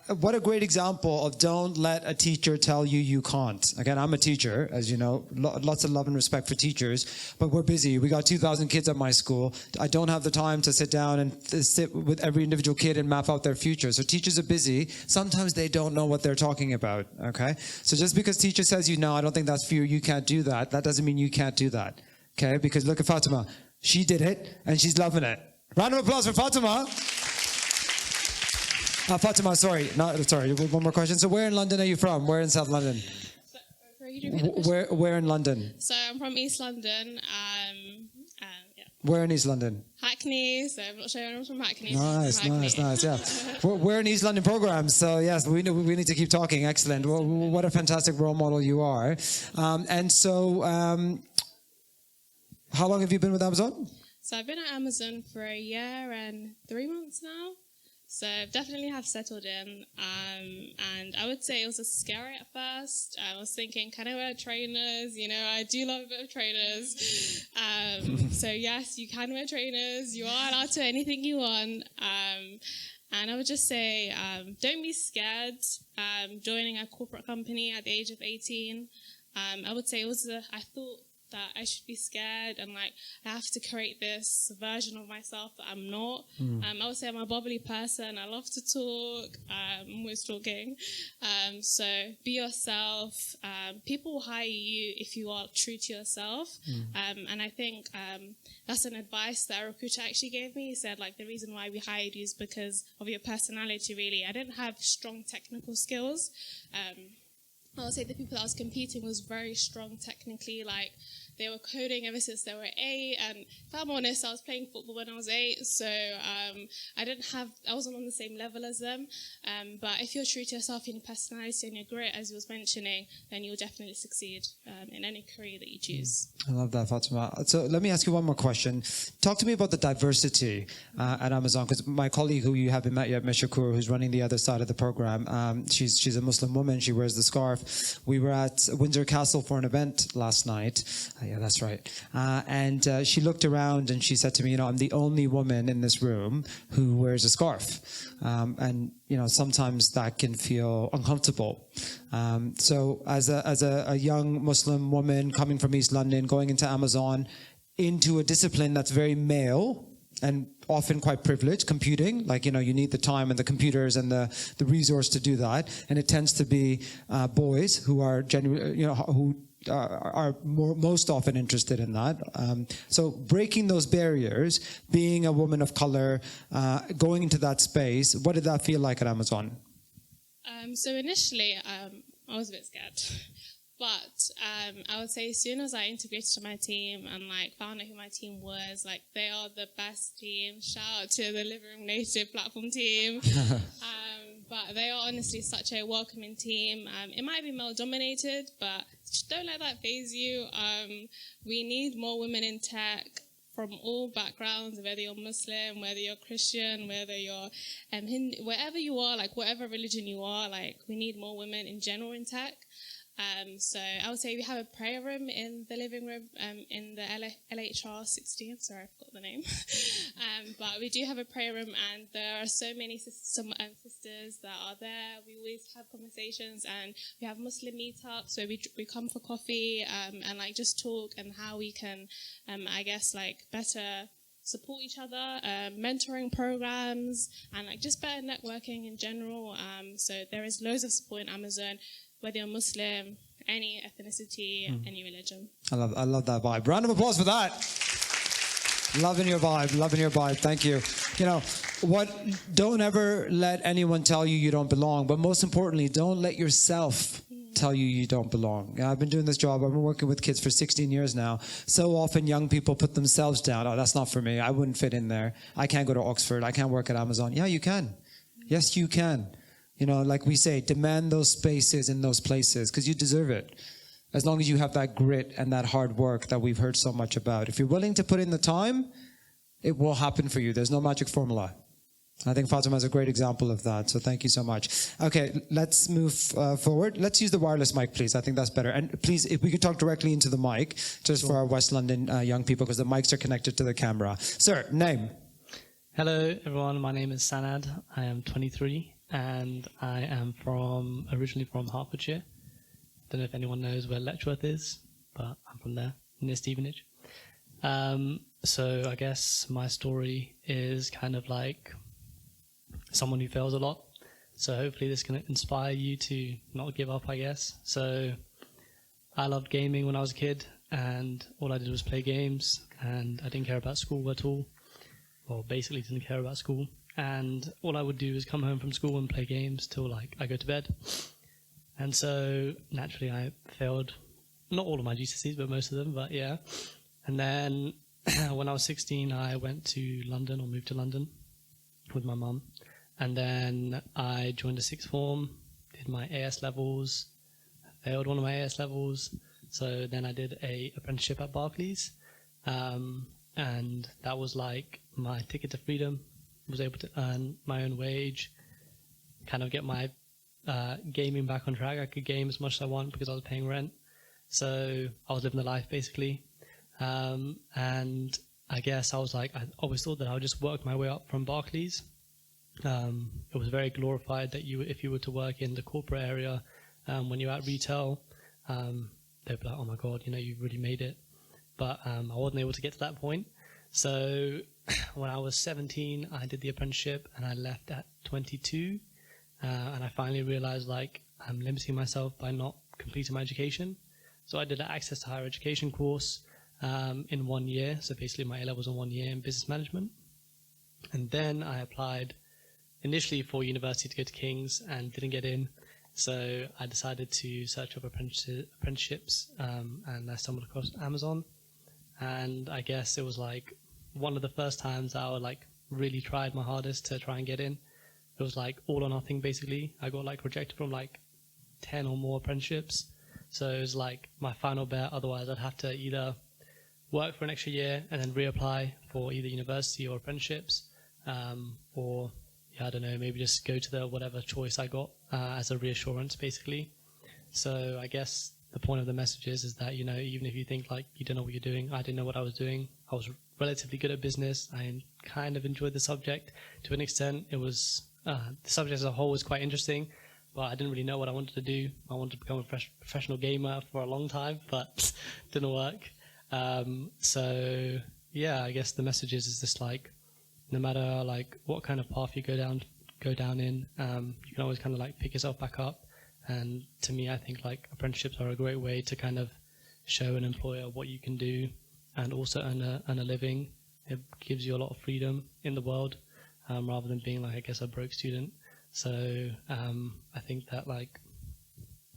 [SPEAKER 1] what a great example of don't let a teacher tell you you can't. Again, I'm a teacher, as you know, lots of love and respect for teachers, but we're busy. We got 2,000 kids at my school. I don't have the time to sit down and sit with every individual kid and map out their future. So teachers are busy. Sometimes they don't know what they're talking about, okay? So just because teacher says no, I don't think that's for you, you can't do that, that doesn't mean you can't do that, okay? Because look at Fatima. She did it, and she's loving it. Round of applause for Fatima. Fatima, sorry, one more question. So where in London are you from? Where in South London? Where in London?
[SPEAKER 9] So I'm from East London. Yeah.
[SPEAKER 1] Where in East London?
[SPEAKER 9] Hackney, so I'm not sure anyone's from Hackney.
[SPEAKER 1] Nice, yeah. We're in East London programs, so yes, we need to keep talking. Excellent. Well, what a fantastic role model you are. And so, how long have you been with Amazon?
[SPEAKER 9] So I've been at Amazon for a year and 3 months now. So definitely have settled in, and I would say it was scary at first. I was thinking, can I wear trainers? You know, I do love a bit of trainers. So yes, you can wear trainers. You are allowed to wear anything you want. And I would just say, don't be scared joining a corporate company at the age of 18. I would say I thought that I should be scared and like I have to create this version of myself that I'm not. I would say I'm a bubbly person. I love to talk. I'm always talking. So be yourself. People will hire you if you are true to yourself. And I think that's an advice that a recruiter actually gave me. He said like the reason why we hired you is because of your personality. Really, I didn't have strong technical skills. I would say the people that I was competing was very strong technically, like they were coding ever since they were 8, and if I'm honest, I was playing football when I was 8, so I wasn't on the same level as them, but if you're true to yourself, in your personality and your grit, as you was mentioning, then you'll definitely succeed in any career that you choose.
[SPEAKER 1] I love that, Fatima. So let me ask you one more question. Talk to me about the diversity at Amazon, because my colleague who you haven't met yet, Ms. Shakur, who's running the other side of the program, she's a Muslim woman, she wears the scarf. We were at Windsor Castle for an event last night. Yeah, that's right. And she looked around and she said to me, I'm the only woman in this room who wears a scarf. And, sometimes that can feel uncomfortable. So as a young Muslim woman coming from East London, going into Amazon, into a discipline that's very male, and often quite privileged, computing, like, you need the time and the computers and the resource to do that. And it tends to be boys who are who are most often interested in that. So breaking those barriers, being a woman of color, going into that space, what did that feel like at Amazon?
[SPEAKER 9] So initially, I was a bit scared. But I would say as soon as I integrated to my team and found out who my team was, they are the best team. Shout out to the Living Room Native platform team. But they are honestly such a welcoming team. It might be male dominated, but don't let that faze you. We need more women in tech from all backgrounds, whether you're Muslim, whether you're Christian, whether you're Hindu, wherever you are, whatever religion you are, we need more women in general in tech. So I would say we have a prayer room in the living room in the LHR 16. Sorry, I forgot the name. But we do have a prayer room, and there are so many sisters that are there. We always have conversations, and we have Muslim meetups where we come for coffee and just talk and how we can, better support each other, mentoring programs, and just better networking in general. So there is loads of support in Amazon, whether you're Muslim, any ethnicity, any religion. I
[SPEAKER 1] love that vibe. Round of applause for that. Loving your vibe. Thank you. Don't ever let anyone tell you don't belong, but most importantly, don't let yourself tell you don't belong. I've been doing this job. I've been working with kids for 16 years now. So often young people put themselves down. Oh, that's not for me. I wouldn't fit in there. I can't go to Oxford. I can't work at Amazon. Yeah, you can. Yes, you can. Like we say, demand those spaces in those places because you deserve it. As long as you have that grit and that hard work that we've heard so much about. If you're willing to put in the time, it will happen for you. There's no magic formula. I think Fatima is a great example of that. So thank you so much. Okay, let's move forward. Let's use the wireless mic, please. I think that's better. And please, if we could talk directly into the mic, just for our West London young people, because the mics are connected to the camera. Sir, name?
[SPEAKER 10] Hello, everyone. My name is Sanad. I am 23. and I am originally from Hertfordshire. Don't know if anyone knows where Letchworth is, but I'm from there, near Stevenage. So I guess my story is kind of like someone who fails a lot. So hopefully this can inspire you to not give up, I guess. So I loved gaming when I was a kid, and all I did was play games, and I didn't care about school at all. Well, basically didn't care about school. And all I would do is come home from school and play games till like I go to bed. And so naturally I failed, not all of my GCSEs, but most of them, but yeah. And then when I was 16, I went to London, or moved to London with my mum. And then I joined a sixth form, did my AS levels, failed one of my AS levels. So then I did a apprenticeship at Barclays. And that was like my ticket to freedom. Was able to earn my own wage, kind of get my gaming back on track. I could game as much as I want because I was paying rent. So I was living the life basically. And I guess I always thought that I would just work my way up from Barclays. It was very glorified that if you were to work in the corporate area, when you're at retail, they'd be like, oh my God, you've really made it. But I wasn't able to get to that point. So when I was 17, I did the apprenticeship and I left at 22. And I finally realized I'm limiting myself by not completing my education. So I did an access to higher education course in 1 year. So basically my A-levels in 1 year in business management. And then I applied initially for university to go to King's and didn't get in. So I decided to search up apprenticeships, and I stumbled across Amazon. And I guess it was one of the first times I really tried my hardest to try and get in. It was all or nothing basically. I got rejected from 10 or more apprenticeships. So it was my final bet. Otherwise I'd have to either work for an extra year and then reapply for either university or apprenticeships, or I don't know, maybe just go to the whatever choice I got as a reassurance basically. So I guess the point of the message is that, even if you think you don't know what you're doing, I didn't know what I was doing. I was relatively good at business. I kind of enjoyed the subject to an extent. It was, the subject as a whole was quite interesting, but I didn't really know what I wanted to do. I wanted to become a professional gamer for a long time, but didn't work. So yeah, I guess the message is just no matter what kind of path you go down in, you can always kind of pick yourself back up. And to me, I think apprenticeships are a great way to kind of show an employer what you can do and also earn a living. It gives you a lot of freedom in the world, rather than being I guess a broke student. So I think that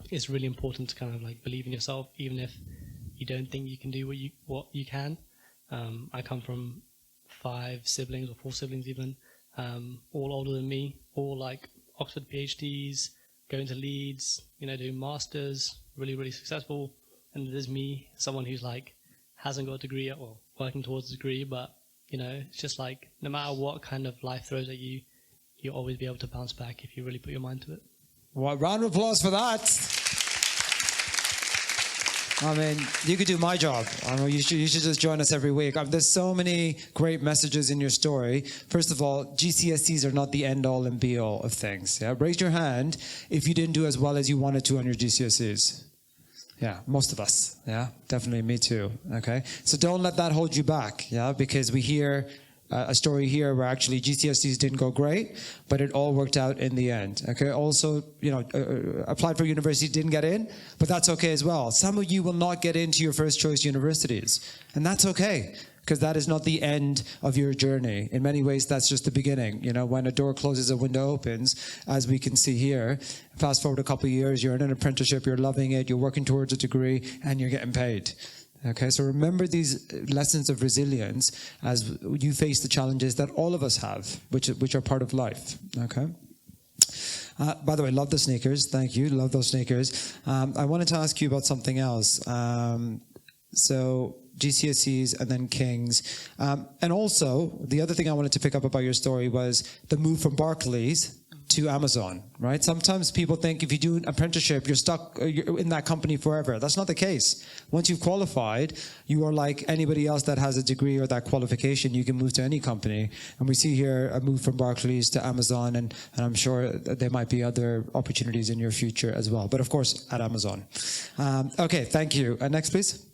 [SPEAKER 10] it's really important to kind of believe in yourself, even if you don't think you can do what you can. I come from 5 siblings or 4 siblings even, all older than me, all Oxford PhDs, going to Leeds, doing masters, really, really successful. And there's me, someone who's hasn't got a degree yet, or working towards a degree, but it's just no matter what kind of life throws at you, you'll always be able to bounce back if you really put your mind to it.
[SPEAKER 1] Well, round of applause for that. I mean, you could do my job. I mean, you should just join us every week. There's so many great messages in your story. First of all, GCSEs are not the end-all and be-all of things. Yeah? Raise your hand if you didn't do as well as you wanted to on your GCSEs. Yeah, most of us. Yeah, definitely me too. Okay, so don't let that hold you back. Yeah, because we hear a story here where actually GCSEs didn't go great, but it all worked out in the end. Okay, also, applied for university, didn't get in, but that's okay as well. Some of you will not get into your first choice universities, and that's okay, because that is not the end of your journey. In many ways, that's just the beginning. When a door closes, a window opens, as we can see here. Fast forward a couple of years, you're in an apprenticeship, you're loving it, you're working towards a degree, and you're getting paid. Okay, so remember these lessons of resilience as you face the challenges that all of us have, which are part of life. Okay. By the way, love the sneakers. Thank you. Love those sneakers. I wanted to ask you about something else. So GCSEs and then King's. And also, the other thing I wanted to pick up about your story was the move from Barclays to Amazon, right? Sometimes people think if you do an apprenticeship, you're stuck you're in that company forever. That's not the case. Once you've qualified, you are like anybody else that has a degree or that qualification. You can move to any company. And we see here a move from Barclays to Amazon, and I'm sure that there might be other opportunities in your future as well. But of course, at Amazon. Okay, thank you. Next, please.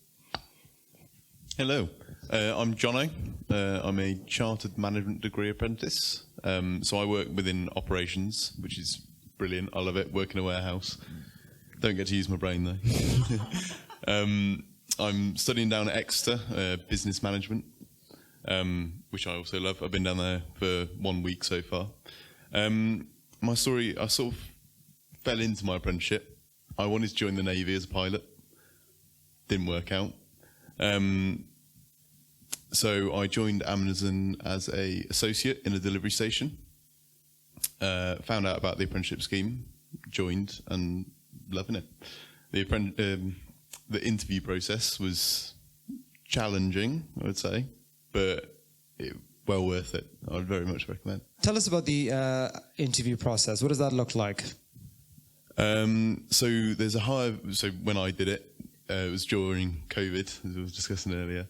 [SPEAKER 11] Hello, I'm Jono. I'm a Chartered Management Degree apprentice. So I work within operations, which is brilliant. I love it, work in a warehouse. Don't get to use my brain though. I'm studying down at Exeter, business management, which I also love. I've been down there for 1 week so far. My story, I sort of fell into my apprenticeship. I wanted to join the Navy as a pilot. Didn't work out. So I joined Amazon as a associate in a delivery station. Found out about the apprenticeship scheme, joined, and loving it. The interview process was challenging, I would say, but well worth it. I would very much recommend.
[SPEAKER 1] Tell us about the interview process. What does that look like?
[SPEAKER 11] So there's a hire. So when I did it, it was during COVID, as we were discussing earlier.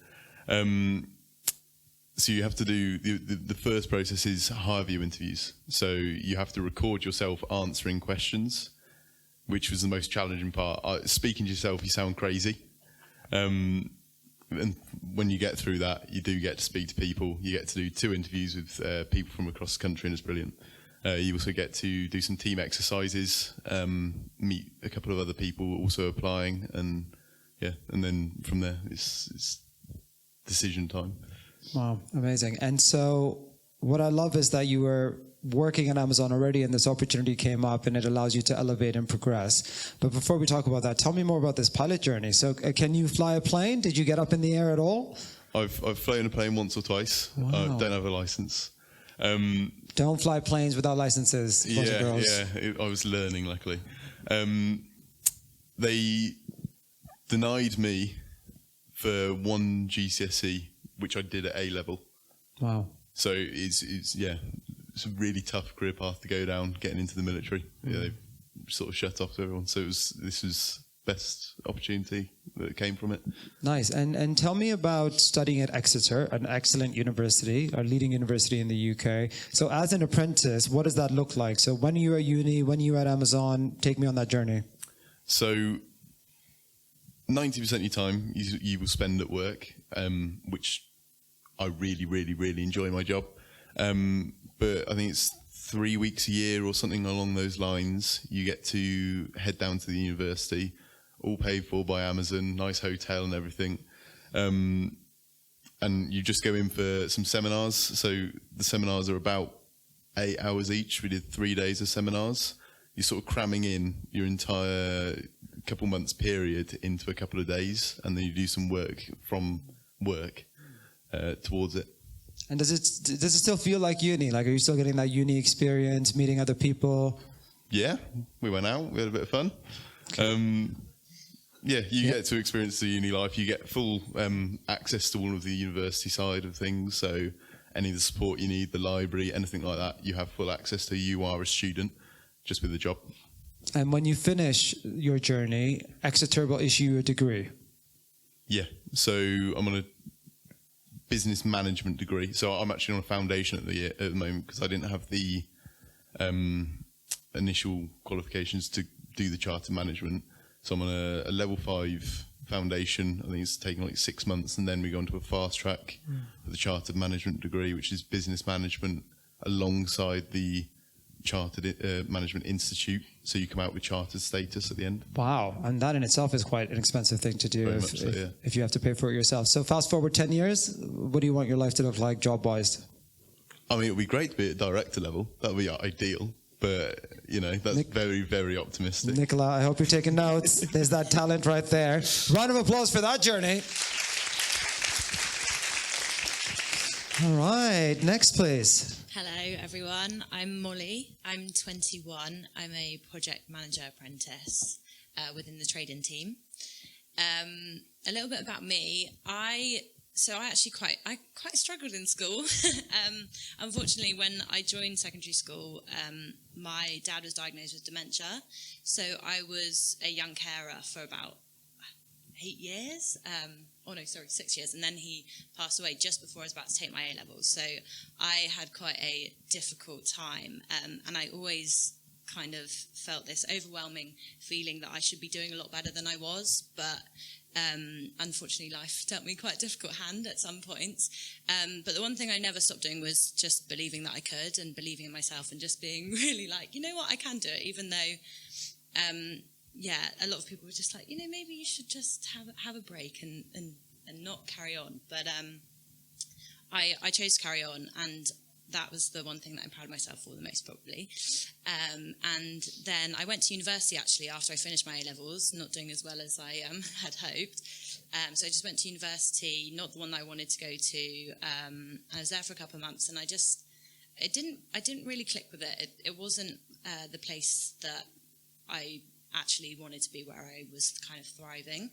[SPEAKER 11] So you have to do the first process is hire view interviews. So you have to record yourself answering questions, which was the most challenging part. Speaking to yourself, you sound crazy. And when you get through that, you do get to speak to people. You get to do 2 interviews with people from across the country, and it's brilliant. You also get to do some team exercises, meet a couple of other people also applying, and then from there it's decision time.
[SPEAKER 1] Wow, amazing. And so what I love is that you were working at Amazon already and this opportunity came up and it allows you to elevate and progress. But before we talk about that, tell me more about this pilot journey. So can you fly a plane? Did you get up in the air at all?
[SPEAKER 11] I've flown a plane once or twice.
[SPEAKER 1] Wow.
[SPEAKER 11] I don't have a license.
[SPEAKER 1] Don't fly planes without licenses, boys and girls.
[SPEAKER 11] I was learning, luckily. They denied me for 1 GCSE, which I did at A level.
[SPEAKER 1] Wow.
[SPEAKER 11] So it's a really tough career path to go down, getting into the military. Yeah, they sort of shut off to everyone. So this was best opportunity that came from it.
[SPEAKER 1] Nice. And tell me about studying at Exeter, an excellent university, a leading university in the UK. So as an apprentice, what does that look like? So when you were at uni, when you were at Amazon, take me on that journey.
[SPEAKER 11] So 90% of your time you will spend at work, which I really, really, really enjoy my job. But I think it's 3 weeks a year or something along those lines. You get to head down to the university, all paid for by Amazon, nice hotel and everything. And you just go in for some seminars. So the seminars are about 8 hours each. We did 3 days of seminars. You're sort of cramming in your entire couple months period into a couple of days, and then you do some work from work towards it.
[SPEAKER 1] And does it still feel like uni? Like, are you still getting that uni experience, meeting other people?
[SPEAKER 11] Yeah, we went out, we had a bit of fun. Okay. You get to experience the uni life. You get full access to all of the university side of things. So any of the support you need, the library, anything like that, you have full access to. You are a student, just with a job. And when you finish your journey, Exeter will issue you a degree. Yeah, so I'm on a business management degree. So I'm actually on a foundation at the moment because I didn't have the initial qualifications to do the charter management. So I'm on a level 5 foundation. I think it's taken like 6 months, and then we go on to a fast track for the chartered management degree, which is business management alongside the Chartered Management Institute, so you come out with chartered status at the end. Wow, and that in itself is quite an expensive thing to do if you have to pay for it yourself. So fast forward 10 years, what do you want your life to look like job-wise? I mean, it would be great to be at director level. That would be ideal, but, you know, that's very, very optimistic. Nicola, I hope you're taking notes. There's that talent right there. Round of applause for that journey. All right, next please.
[SPEAKER 12] Hello everyone, I'm Molly, I'm 21, I'm a project manager apprentice within the trading team. A little bit about me, I so I quite struggled in school. Unfortunately, when I joined secondary school, my dad was diagnosed with dementia. So I was a young carer for about 8 years. 6 years. And then he passed away just before I was about to take my A-levels. So I had quite a difficult time. And I always kind of felt this overwhelming feeling that I should be doing a lot better than I was. But unfortunately, life dealt me quite a difficult hand at some points. But the one thing I never stopped doing was just believing that I could and believing in myself and just being really like, you know what, I can do it, even though, a lot of people were just like, maybe you should just have a break and not carry on. But I chose to carry on, and that was the one thing that I'm proud of myself for the most, probably. And then I went to university, actually, after I finished my A-levels, not doing as well as I had hoped. So I just went to university, not the one that I wanted to go to. I was there for a couple of months, and I didn't really click with it. It wasn't the place that I actually wanted to be, where I was kind of thriving.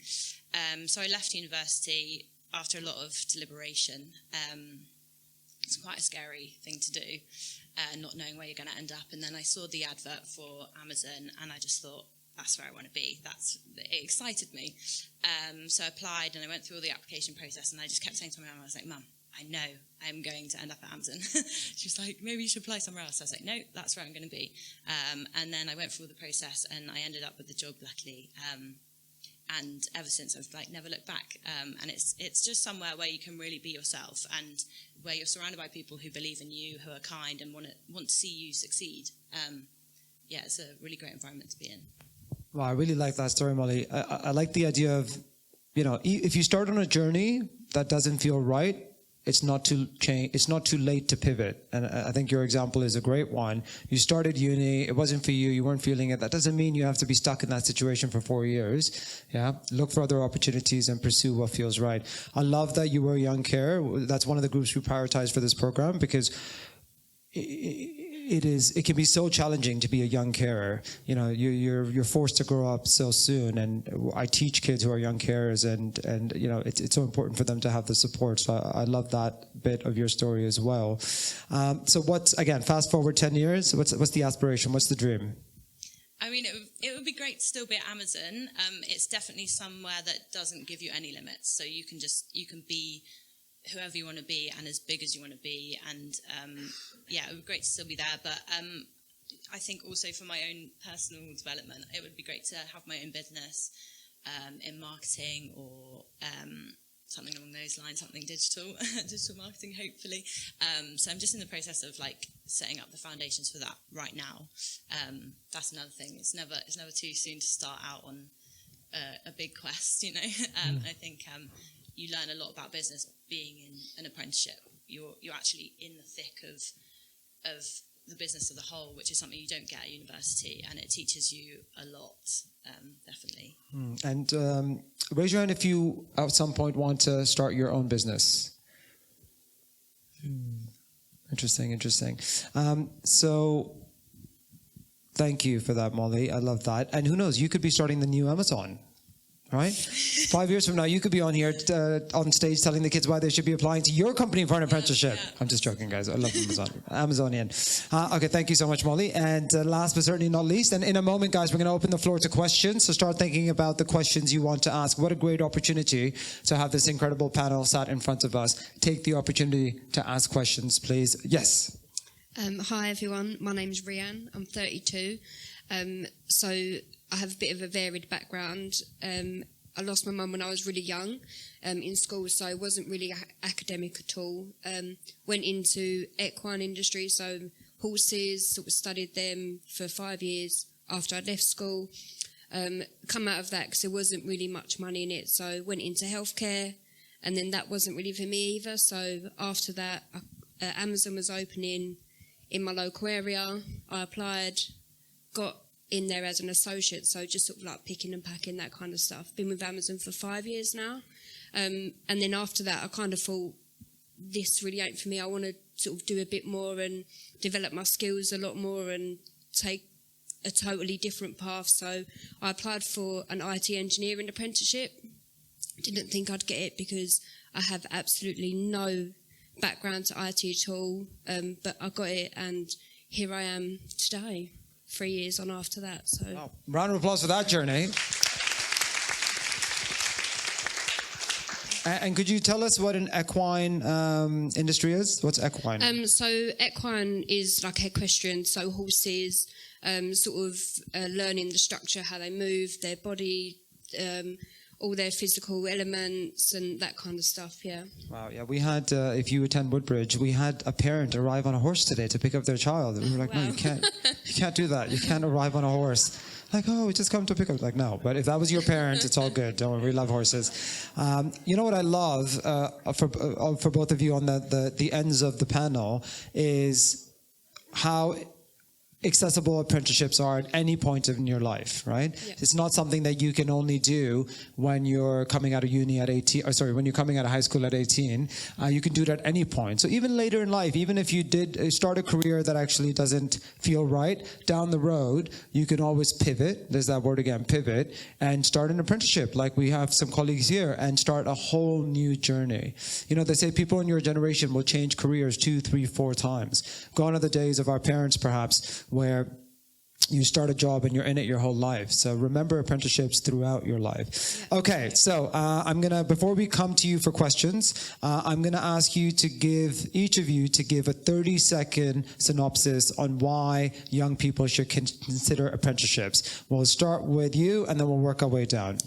[SPEAKER 12] So I left university after a lot of deliberation. It's quite a scary thing to do, not knowing where you're going to end up. And then I saw the advert for Amazon, and I just thought, that's where I want to be. It excited me. So I applied, and I went through all the application process, and I just kept saying to my mum, I was like, Mum, I know I'm going to end up at Amazon. She was like, maybe you should apply somewhere else. I was like, no, that's where I'm going to be. And then I went through the process, and I ended up with the job, luckily. And ever since, I've never looked back. And it's just somewhere where you can really be yourself, and where you're surrounded by people who believe in you, who are kind, and want to see you succeed. It's a really great environment to be in.
[SPEAKER 1] Wow, I really like that story, Molly. I like the idea of, if you start on a journey that doesn't feel right, it's not too late to pivot. And I think your example is a great one. You started uni, it wasn't for you, you weren't feeling it. That doesn't mean you have to be stuck in that situation for 4 years. Yeah, look for other opportunities and pursue what feels right. I love that you were a young carer. That's one of the groups we prioritize for this program, because it can be so challenging to be a young carer. You're forced to grow up so soon, and I teach kids who are young carers, and it's so important for them to have the support. So I love that bit of your story as well. So fast forward 10 years, what's the aspiration? What's the dream?
[SPEAKER 12] I mean, it would be great to still be at Amazon. It's definitely somewhere that doesn't give you any limits, so you can be whoever you want to be and as big as you want to be, and it would be great to still be there. But I think also for my own personal development, it would be great to have my own business in marketing, or something along those lines, something digital marketing, hopefully. So I'm just in the process of setting up the foundations for that right now. That's another thing. It's never too soon to start out on a big quest, I think you learn a lot about business being in an apprenticeship. You're actually in the thick of the business of the whole, which is something you don't get at university, and it teaches you a lot, definitely.
[SPEAKER 1] And raise your hand if you at some point want to start your own business. Interesting. So thank you for that, Molly. I love that. And who knows, you could be starting the new Amazon. Right? 5 years from now, you could be on here on stage telling the kids why they should be applying to your company for an apprenticeship. Yeah. I'm just joking, guys. I love Amazon. Amazonian. Okay, thank you so much, Molly. And last but certainly not least, and in a moment, guys, we're going to open the floor to questions. So start thinking about the questions you want to ask. What a great opportunity to have this incredible panel sat in front of us. Take the opportunity to ask questions, please. Yes.
[SPEAKER 13] Hi, everyone. My name's Rianne. I'm 32. So I have a bit of a varied background. I lost my mum when I was really young in school, so I wasn't really academic at all. Went into equine industry, so horses, sort of studied them for 5 years after I left school. Come out of that because there wasn't really much money in it, so went into healthcare, and then that wasn't really for me either. So after that, Amazon was opening in my local area. I applied, got in there as an associate, so just sort of picking and packing, that kind of stuff. Been with Amazon for 5 years now. And then after that, I kind of thought, this really ain't for me. I want to sort of do a bit more and develop my skills a lot more and take a totally different path. So I applied for an IT engineering apprenticeship Didn't think I'd get it because I have absolutely no background to IT at all, but I got it, and here I am today, 3 years on after that. So,
[SPEAKER 1] Wow. Round of applause for that journey. And could you tell us what an equine industry is? What's equine?
[SPEAKER 13] So equine is like equestrian, so horses, sort of learning the structure, how they move, their body, all their physical elements and that kind of stuff, yeah.
[SPEAKER 1] Wow, yeah, we had, if you attend Woodbridge, we had a parent arrive on a horse today to pick up their child. And we were like, no, you can't do that. You can't arrive on a horse. Like, oh, we just come to pick up. Like, no. But if that was your parent, it's all good. Don't worry, we love horses. You know what I love for both of you on the ends of the panel is how accessible apprenticeships are at any point in your life, right?
[SPEAKER 13] Yeah.
[SPEAKER 1] It's not something that you can only do when you're coming out of uni at 18, or sorry, when you're coming out of high school at 18. You can do it at any point. So even later in life, even if you did start a career that actually doesn't feel right, down the road, you can always pivot, there's that word again, pivot, and start an apprenticeship like we have some colleagues here, and start a whole new journey. You know, they say people in your generation will change careers 2, 3, 4 times. Gone are the days of our parents, perhaps, where you start a job and you're in it your whole life. So remember apprenticeships throughout your life. Okay, so before we come to you for questions, I'm gonna ask you to each of you to give a 30-second synopsis on why young people should consider apprenticeships. We'll start with you and then we'll work our way down.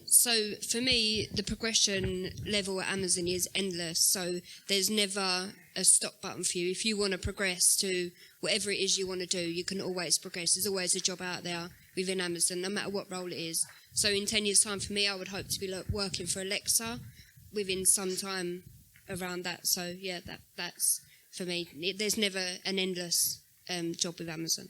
[SPEAKER 13] So for me, the progression level at Amazon is endless. So there's never a stop button for you. If you want to progress to whatever it is you want to do, you can always progress. There's always a job out there within Amazon, no matter what role it is. So in 10 years' time, for me, I would hope to be working for Alexa within some time around that. So yeah, that's for me. There's never an endless job with Amazon.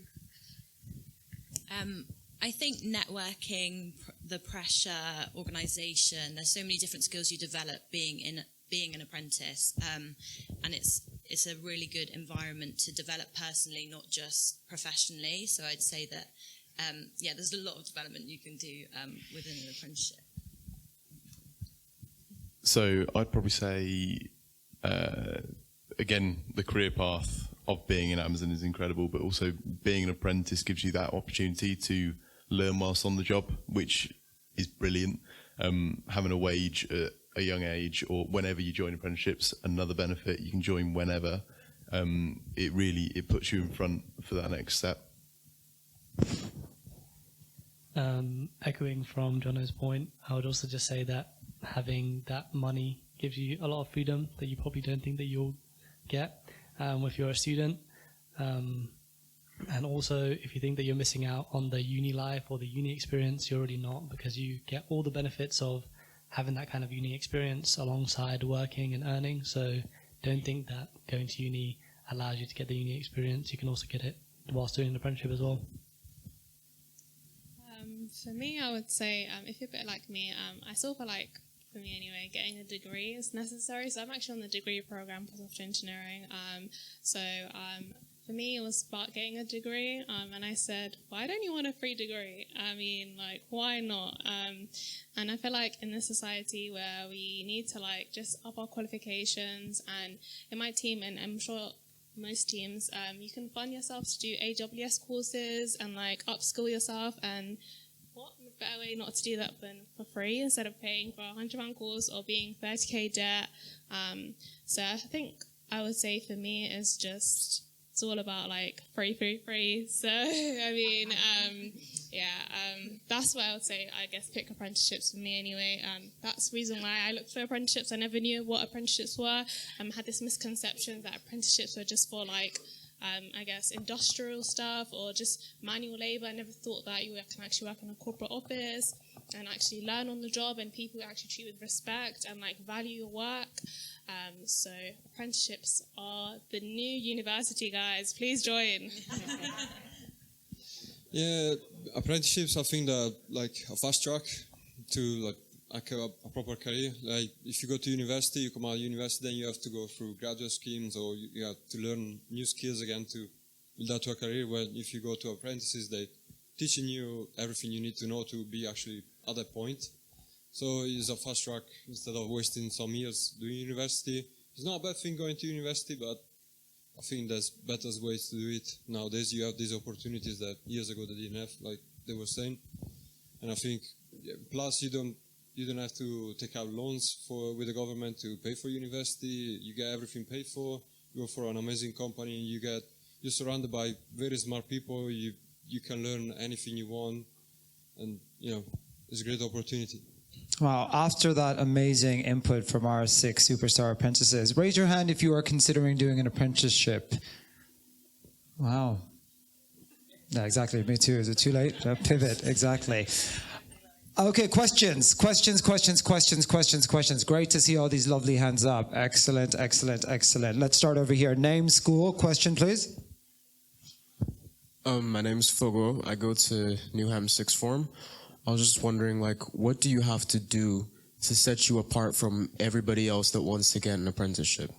[SPEAKER 12] I think networking, the pressure, organisation. There's so many different skills you develop being an apprentice, and it's a really good environment to develop personally, not just professionally. So I'd say that there's a lot of development you can do within an apprenticeship.
[SPEAKER 11] So I'd probably say, again, the career path of being in Amazon is incredible, but also being an apprentice gives you that opportunity to learn whilst on the job, which is brilliant. Having a wage at a young age, or whenever you join apprenticeships, another benefit, you can join whenever. It puts you in front for that next step.
[SPEAKER 10] Echoing from Jono's point, I would also just say that having that money gives you a lot of freedom that you probably don't think that you'll get if you're a student. And also, if you think that you're missing out on the uni life or the uni experience, you're really not, because you get all the benefits of having that kind of uni experience alongside working and earning. So don't think that going to uni allows you to get the uni experience. You can also get it whilst doing an apprenticeship as well.
[SPEAKER 9] For me, I would say, if you're a bit like me, I still feel like, for me anyway, getting a degree is necessary. So I'm actually on the degree program for software engineering. For me, it was about getting a degree, and I said, why don't you want a free degree? I mean, like, why not? And I feel like in this society where we need to, like, just up our qualifications, and in my team, and I'm sure most teams, you can fund yourself to do AWS courses and, like, upskill yourself, and what better way not to do that than for free instead of paying for a £100 course or being 30k debt. So I think I would say for me it's all about like free. So I mean, that's why I would say, I guess, pick apprenticeships for me anyway. That's the reason why I looked for apprenticeships. I never knew what apprenticeships were. Had this misconception that apprenticeships were just for like I guess industrial stuff or just manual labor. I never thought that you can actually work in a corporate office and actually learn on the job, and people actually treat you with respect and like value your work. So apprenticeships are the new university, guys. Please join.
[SPEAKER 8] Yeah, apprenticeships, I think that like a fast track to like a proper career. Like if you go to university, you come out of university, then you have to go through graduate schemes, or you have to learn new skills again to build that to a career. Where if you go to apprentices, they teaching you everything you need to know to be actually at that point. So it's a fast track instead of wasting some years doing university. It's not a bad thing going to university, but I think there's better ways to do it. Nowadays you have these opportunities that years ago they didn't have, like they were saying. And I think, plus you don't have to take out loans with the government to pay for university. You get everything paid for. You work for an amazing company. You're surrounded by very smart people. You can learn anything you want, and it's a great opportunity.
[SPEAKER 1] Wow, after that amazing input from our 6 superstar apprentices, raise your hand if you are considering doing an apprenticeship. Wow. Yeah, exactly. Me too. Is it too late? Pivot, exactly. Okay, questions. Great to see all these lovely hands up. Excellent. Let's start over here. Name, school, question, please.
[SPEAKER 14] My name is Fogo. I go to Newham Sixth Form. I was just wondering, what do you have to do to set you apart from everybody else that wants to get an apprenticeship?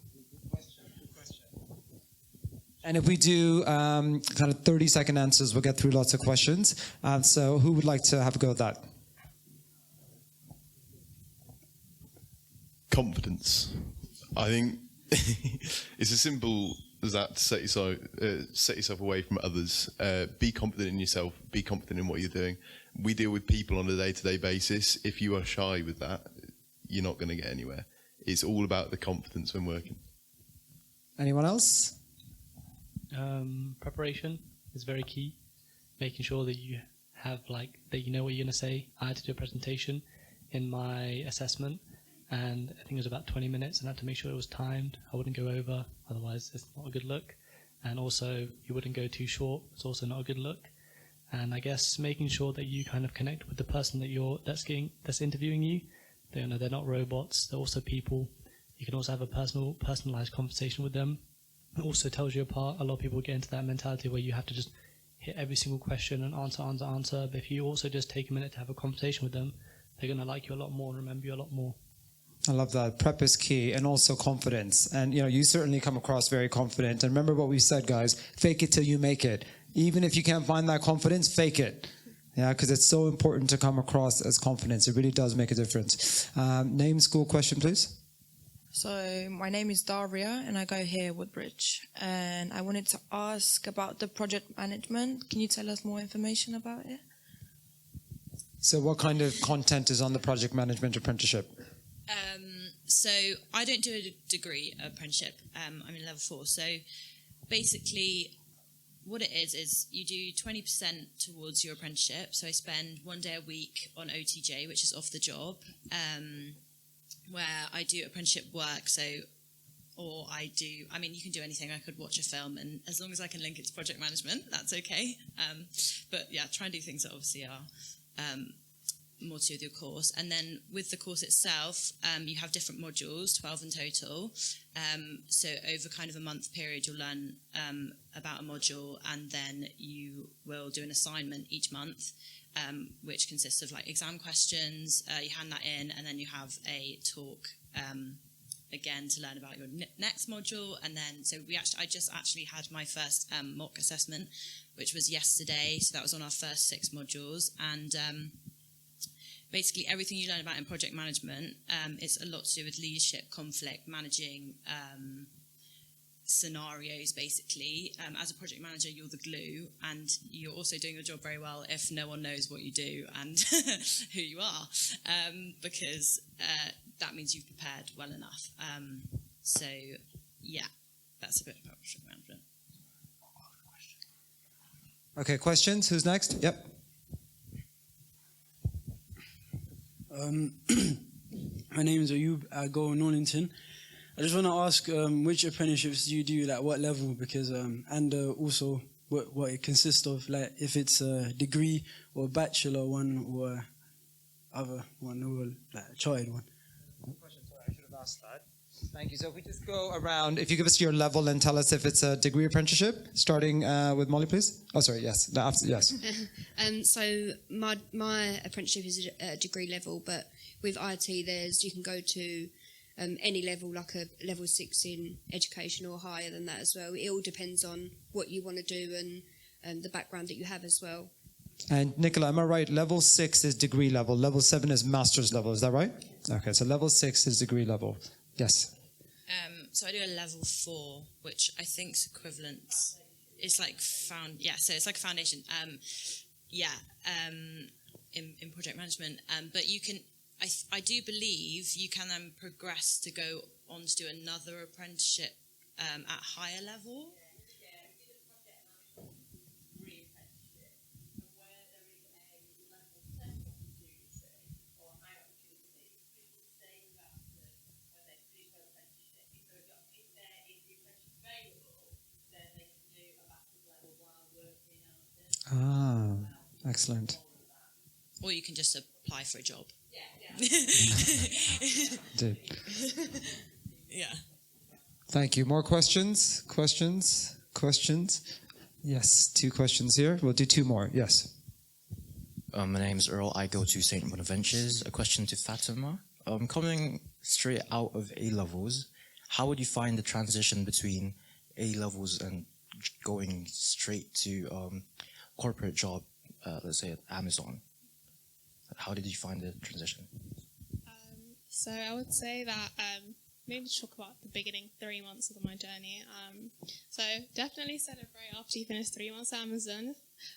[SPEAKER 1] And if we do kind of 30-second answers, we'll get through lots of questions. So who would like to have a go at that?
[SPEAKER 11] Confidence. I think it's as simple as that to set yourself away from others. Be confident in yourself. Be confident in what you're doing. We deal with people on a day-to-day basis. If you are shy with that, you're not going to get anywhere. It's all about the confidence when working.
[SPEAKER 1] Anyone else?
[SPEAKER 10] Preparation is very key. Making sure that you have that you know what you're going to say. I had to do a presentation in my assessment, and I think it was about 20 minutes, and I had to make sure it was timed. I wouldn't go over, otherwise it's not a good look. And also, you wouldn't go too short. It's also not a good look. And I guess making sure that you kind of connect with the person that's interviewing you. They're not robots. They're also people. You can also have a personalized conversation with them. It also tells you apart. A lot of people get into that mentality where you have to just hit every single question and answer. But if you also just take a minute to have a conversation with them, they're going to like you a lot more and remember you a lot more.
[SPEAKER 1] I love that. Prep is key, and also confidence. And you certainly come across very confident. And remember what we said, guys, fake it till you make it. Even if you can't find that confidence, fake it. Yeah, because it's so important to come across as confidence. It really does make a difference. Name, school, question, please.
[SPEAKER 15] So my name is Daria, and I go here at Woodbridge. And I wanted to ask about the project management. Can you tell us more information about it?
[SPEAKER 1] So what kind of content is on the project management apprenticeship?
[SPEAKER 12] So I don't do a degree apprenticeship. I'm in level 4. So basically, what it is you do 20% towards your apprenticeship. So I spend 1 day a week on OTJ, which is off the job, where I do apprenticeship work. You can do anything. I could watch a film, and as long as I can link it to project management, that's okay. But yeah, try and do things that obviously are more to do with your course. And then with the course itself, you have different modules, 12 in total. So over kind of a month period, you'll learn about a module, and then you will do an assignment each month, which consists of exam questions. You hand that in, and then you have a talk again to learn about your next module. And then I just actually had my first mock assessment, which was yesterday. So that was on our first 6 modules. And basically everything you learn about in project management is a lot to do with leadership, conflict, managing scenarios, basically. As a project manager, you're the glue, and you're also doing your job very well if no one knows what you do and who you are, because that means you've prepared well enough. So, yeah, that's a bit about project management.
[SPEAKER 1] Okay, questions? Who's next? Yep.
[SPEAKER 16] My name is Ayub. I go Norlington. I just want to ask which apprenticeships do you do, what level, because and also what it consists of, if it's a degree or a bachelor one or other one or a chartered one.
[SPEAKER 1] Question, sorry, I should have asked that. Thank you. So if we just go around, if you give us your level and tell us if it's a degree apprenticeship, starting with Molly, please. Oh, sorry, yes. No, yes.
[SPEAKER 13] So my apprenticeship is a degree level, but with IT, you can go to any level, like a level 6 in education or higher than that as well. It all depends on what you want to do and the background that you have as well.
[SPEAKER 1] And Nicola, am I right? Level 6 is degree level. Level 7 is master's level. Is that right? Okay, so level 6 is degree level. Yes.
[SPEAKER 12] So I do a level 4, which I think is equivalent. It's like so it's like a foundation. In project management. But you can, I do believe you can then progress to go on to do another apprenticeship at higher level.
[SPEAKER 1] Ah, excellent.
[SPEAKER 12] Or you can just apply for a job.
[SPEAKER 1] Indeed.
[SPEAKER 12] Yeah.
[SPEAKER 1] Thank you. More questions? Yes, 2 questions here. We'll do 2 more. Yes.
[SPEAKER 17] My name is Earl. I go to St. Bonaventures. A question to Fatima. Coming straight out of A-levels, how would you find the transition between A-levels and going straight to corporate job, let's say at Amazon? How did you find the transition?
[SPEAKER 9] So I would say that maybe talk about the beginning 3 months of my journey. So definitely celebrate after you finish 3 months at Amazon.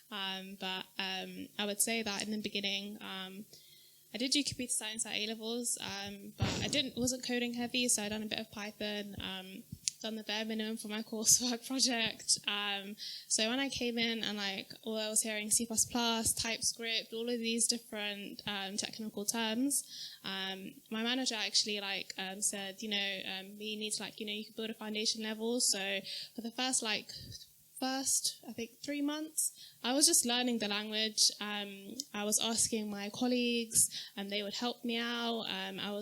[SPEAKER 9] But I would say that in the beginning, I did do computer science at A-levels, but I wasn't coding heavy, so I done a bit of Python. Done the bare minimum for my coursework project. So when I came in and I was hearing C++, TypeScript, all of these different technical terms, my manager actually said, we need to you can build a foundation level. So for the first I think 3 months, I was just learning the language. I was asking my colleagues, and they would help me out. I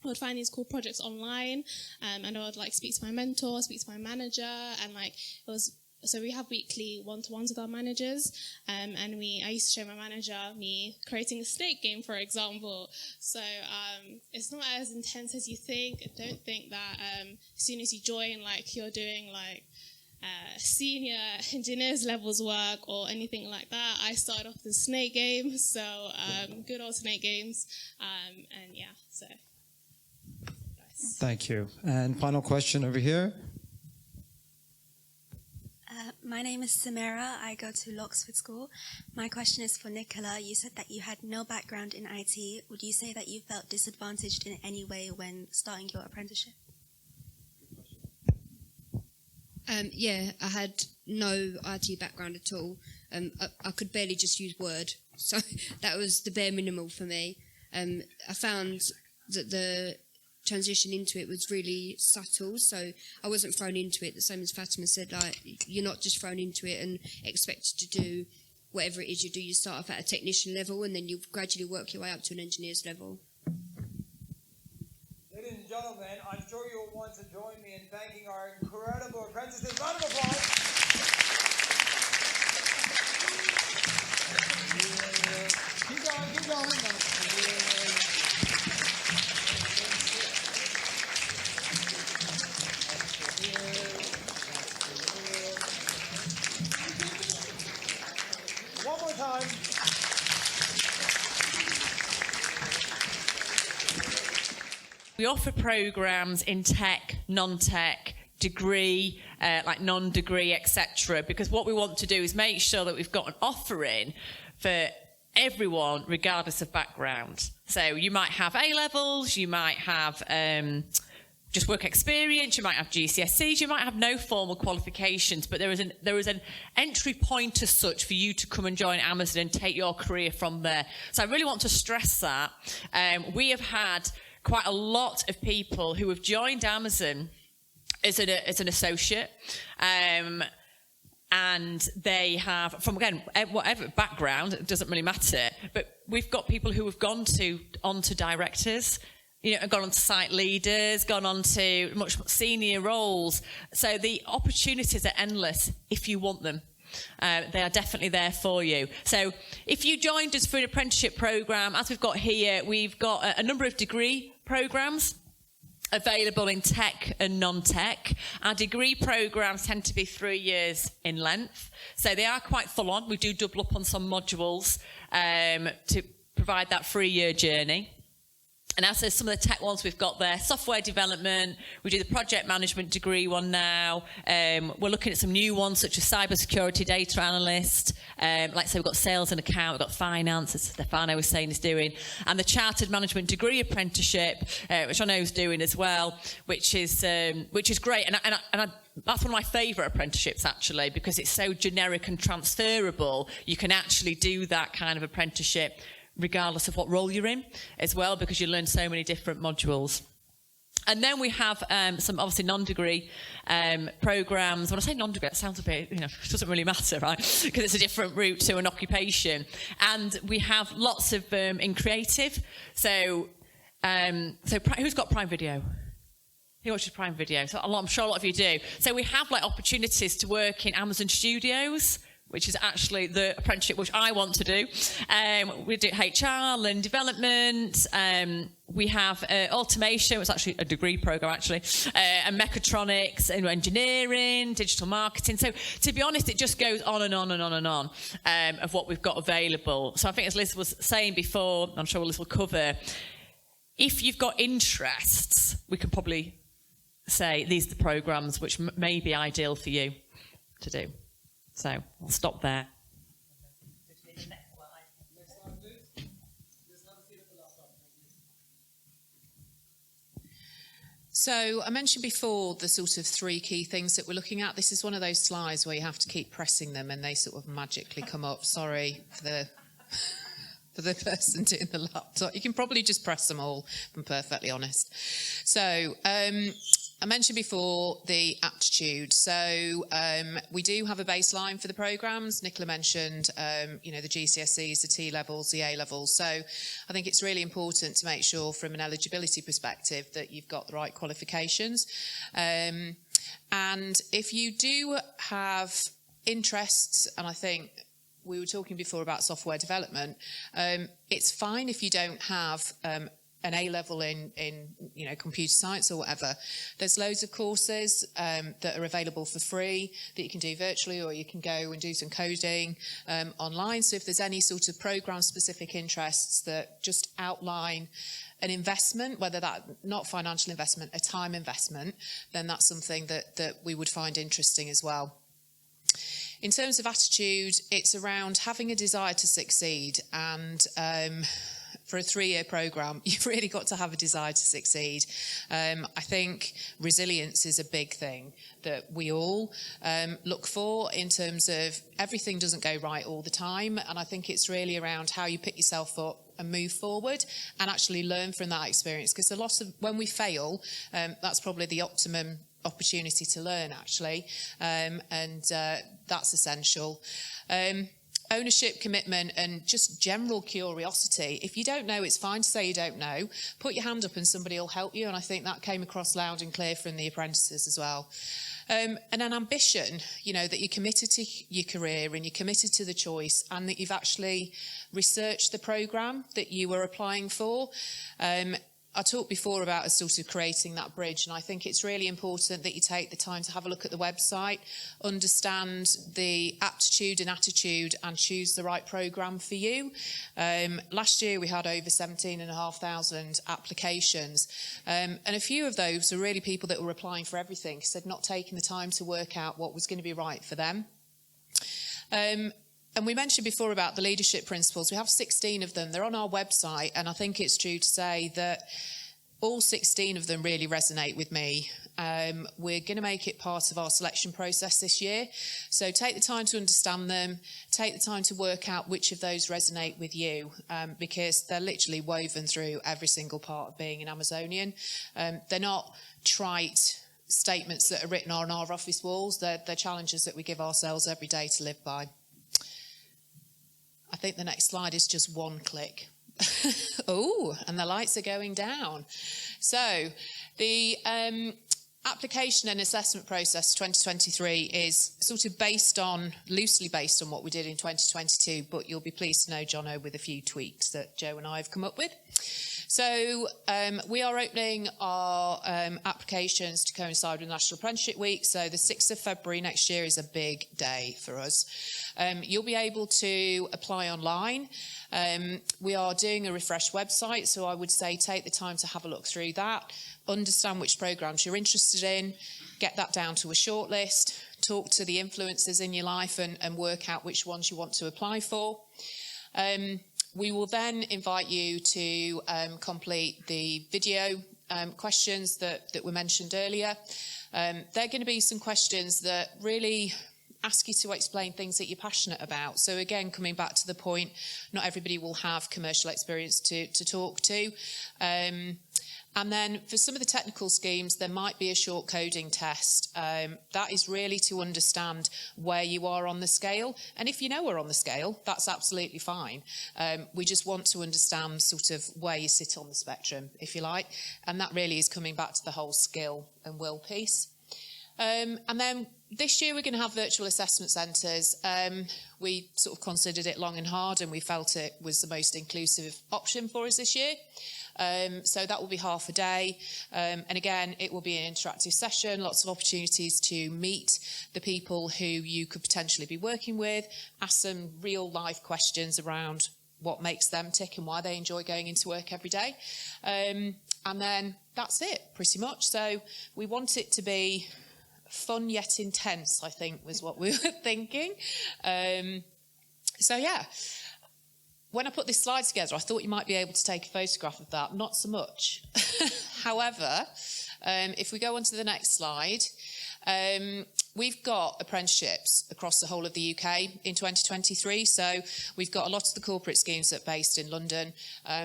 [SPEAKER 9] would find these cool projects online, and I would speak to my mentor, speak to my manager, and so we have weekly one-to-ones with our managers, and I used to show my manager me creating a snake game, for example. So it's not as intense as you think. I don't think that as soon as you join, you're doing senior engineers levels work or anything like that. I started off the snake game, so good old snake games, and yeah, so.
[SPEAKER 1] Thank you. And final question over here.
[SPEAKER 18] My name is Samira. I go to Loxford School. My question is for Nicola. You said that you had no background in IT. Would you say that you felt disadvantaged in any way when starting your apprenticeship?
[SPEAKER 13] Yeah, I had no IT background at all. I could barely just use Word. So that was the bare minimal for me. I found that the transition into it was really subtle, so I wasn't thrown into it the same as Fatima said. You're not just thrown into it and expected to do whatever it is you do. You start off at a technician level and then you gradually work your way up to an engineer's level.
[SPEAKER 19] Ladies and gentlemen, I'm sure you'll want to join me in thanking our incredible apprentices. Round of applause.
[SPEAKER 1] Keep going.
[SPEAKER 19] One more time.
[SPEAKER 2] We offer programs in tech, non-tech, degree, non-degree, etc. Because what we want to do is make sure that we've got an offering for everyone, regardless of background. So you might have A-levels, you might have just work experience, you might have GCSEs, you might have no formal qualifications, but there is an entry point as such for you to come and join Amazon and take your career from there. So I really want to stress that. We have had quite a lot of people who have joined Amazon as an associate, and they have, from again, whatever background, it doesn't really matter, but we've got people who have gone on to directors, gone on to site leaders, gone on to much senior roles. So the opportunities are endless if you want them. They are definitely there for you. So if you joined us for an apprenticeship programme, as we've got here, we've got a number of degree programmes. available in tech and non-tech. Our degree programmes tend to be 3 years in length, so they are quite full on. We do double up on some modules to provide that 3-year journey. And as there's some of the tech ones we've got there, software development, we do the project management degree one now. We're looking at some new ones such as cybersecurity, data analyst. Like I say, we've got sales and account, we've got finance, as Stefano was saying, is doing. And the chartered management degree apprenticeship, which I know is doing as well, which is great. And that's one of my favourite apprenticeships, actually, because it's so generic and transferable. You can actually do that kind of apprenticeship regardless of what role you're in as well, because you learn so many different modules. And then we have some obviously non-degree programmes. When I say non-degree, it sounds a bit, it doesn't really matter, right? Because it's a different route to an occupation. And we have lots of in creative. So who's got Prime Video? Who watches Prime Video? So I'm sure a lot of you do. So we have opportunities to work in Amazon Studios, which is actually the apprenticeship which I want to do. We do HR, learn development. We have automation, it's actually a degree programme actually, and mechatronics, and engineering, digital marketing. So to be honest, it just goes on and on and on and on of what we've got available. So I think as Liz was saying before, I'm sure Liz will cover, if you've got interests, we can probably say these are the programmes which may be ideal for you to do. So I'll stop there.
[SPEAKER 4] So I mentioned before the sort of 3 key things that we're looking at. This is one of those slides where you have to keep pressing them and they sort of magically come up. Sorry for the person doing the laptop. You can probably just press them all, if I'm perfectly honest. So I mentioned before the aptitude. So we do have a baseline for the programmes. Nicola mentioned, the GCSEs, the T-levels, the A-levels. So I think it's really important to make sure from an eligibility perspective that you've got the right qualifications. And if you do have interests, and I think we were talking before about software development, it's fine if you don't have an A-level in computer science or whatever. There's loads of courses that are available for free that you can do virtually, or you can go and do some coding online. So if there's any sort of program-specific interests that just outline an investment, whether that, not financial investment, a time investment, then that's something that we would find interesting as well. In terms of attitude, it's around having a desire to succeed, and for a 3-year programme, you've really got to have a desire to succeed. I think resilience is a big thing that we all look for in terms of everything doesn't go right all the time, and I think it's really around how you pick yourself up and move forward and actually learn from that experience, because a lot of when we fail, that's probably the optimum opportunity to learn, actually, and that's essential. Ownership, commitment, and just general curiosity. If you don't know, it's fine to say you don't know. Put your hand up and somebody will help you, and I think that came across loud and clear from the apprentices as well. And an ambition, that you're committed to your career and you're committed to the choice, and that you've actually researched the programme that you were applying for. I talked before about us sort of creating that bridge, and I think it's really important that you take the time to have a look at the website, understand the aptitude and attitude, and choose the right programme for you. Last year we had over 17,500 applications, and a few of those are really people that were applying for everything, because they'd not taken the time to work out what was going to be right for them. And we mentioned before about the leadership principles. We have 16 of them. They're on our website, and I think it's true to say that all 16 of them really resonate with me. We're going to make it part of our selection process this year. So take the time to understand them, take the time to work out which of those resonate with you, because they're literally woven through every single part of being an Amazonian. They're not trite statements that are written on our office walls. They're challenges that we give ourselves every day to live by. I think the next slide is just one click. Oh, and the lights are going down. So the application and assessment process 2023 is sort of loosely based on what we did in 2022, but you'll be pleased to know, Jono, with a few tweaks that Joe and I have come up with.
[SPEAKER 20] So we are opening our applications to coincide with National Apprenticeship Week. So the 6th of February next year is a big day for us. You'll be able to apply online. We are doing a refresh website, so I would say take the time to have a look through that, understand which programmes you're interested in, get that down to a shortlist, talk to the influencers in your life and work out which ones you want to apply for. We will then invite you to complete the video questions that were mentioned earlier. They're going to be some questions that really ask you to explain things that you're passionate about. So again, coming back to the point, not everybody will have commercial experience to talk to. And then for some of the technical schemes, there might be a short coding test. That is really to understand where you are on the scale. And if you know we're on the scale, that's absolutely fine. We just want to understand sort of where you sit on the spectrum, if you like. And that really is coming back to the whole skill and will piece. And then this year we're going to have virtual assessment centres. We sort of considered it long and hard, and we felt it was the most inclusive option for us this year. So that will be half a day. And again, it will be an interactive session, lots of opportunities to meet the people who you could potentially be working with, ask some real life questions around what makes them tick and why they enjoy going into work every day. And then that's it, pretty much. So we want it to be fun yet intense, I think, was what we were thinking. So yeah. When I put this slide together, I thought you might be able to take a photograph of that. Not so much. However, if we go on to the next slide, we've got apprenticeships across the whole of the UK in 2023. So we've got a lot of the corporate schemes that are based in London,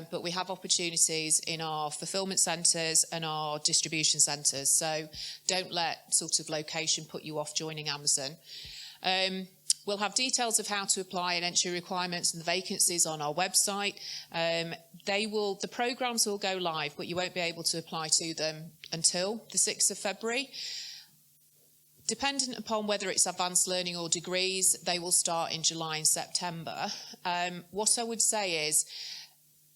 [SPEAKER 20] but we have opportunities in our fulfilment centres and our distribution centres. So don't let sort of location put you off joining Amazon. We'll have details of how to apply and entry requirements and the vacancies on our website. The programmes will go live, but you won't be able to apply to them until the 6th of February. Dependent upon whether it's advanced learning or degrees, they will start in July and September. What I would say is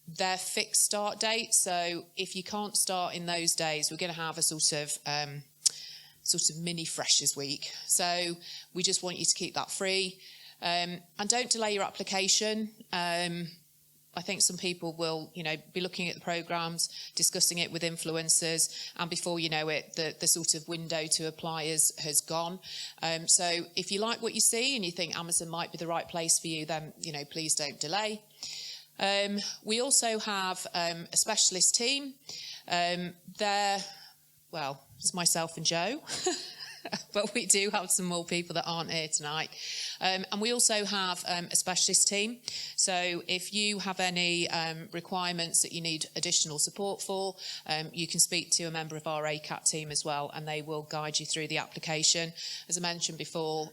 [SPEAKER 20] they're fixed start dates. So if you can't start in those days, we're going to have a sort of mini freshers week. So we just want you to keep that free. And don't delay your application. I think some people will, be looking at the programmes, discussing it with influencers, and before you know it, the sort of window to apply has gone. So if you like what you see and you think Amazon might be the right place for you, then, please don't delay. We also have a specialist team. It's myself and Joe, but we do have some more people that aren't here tonight. And we also have a specialist team. So if you have any requirements that you need additional support for, you can speak to a member of our ACAT team as well, and they will guide you through the application. As I mentioned before,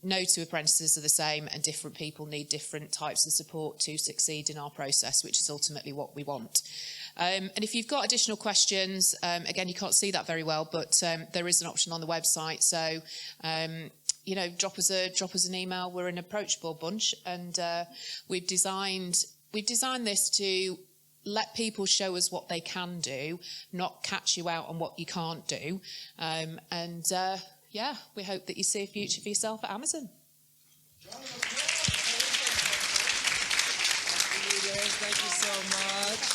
[SPEAKER 20] no two apprentices are the same, and different people need different types of support to succeed in our process, which is ultimately what we want. And if you've got additional questions, again, you can't see that very well, but there is an option on the website. So, drop us an email. We're an approachable bunch, and we've designed this to let people show us what they can do, not catch you out on what you can't do. We hope that you see a future for yourself at Amazon.
[SPEAKER 19] Thank you so much.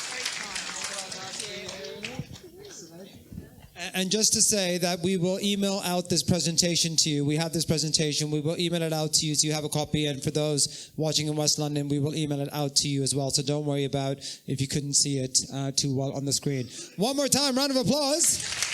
[SPEAKER 1] And just to say that we will email out this presentation to you. We have this presentation. We will email it out to you so you have a copy. And for those watching in West London, we will email it out to you as well. So don't worry about if you couldn't see it too well on the screen. One more time, round of applause.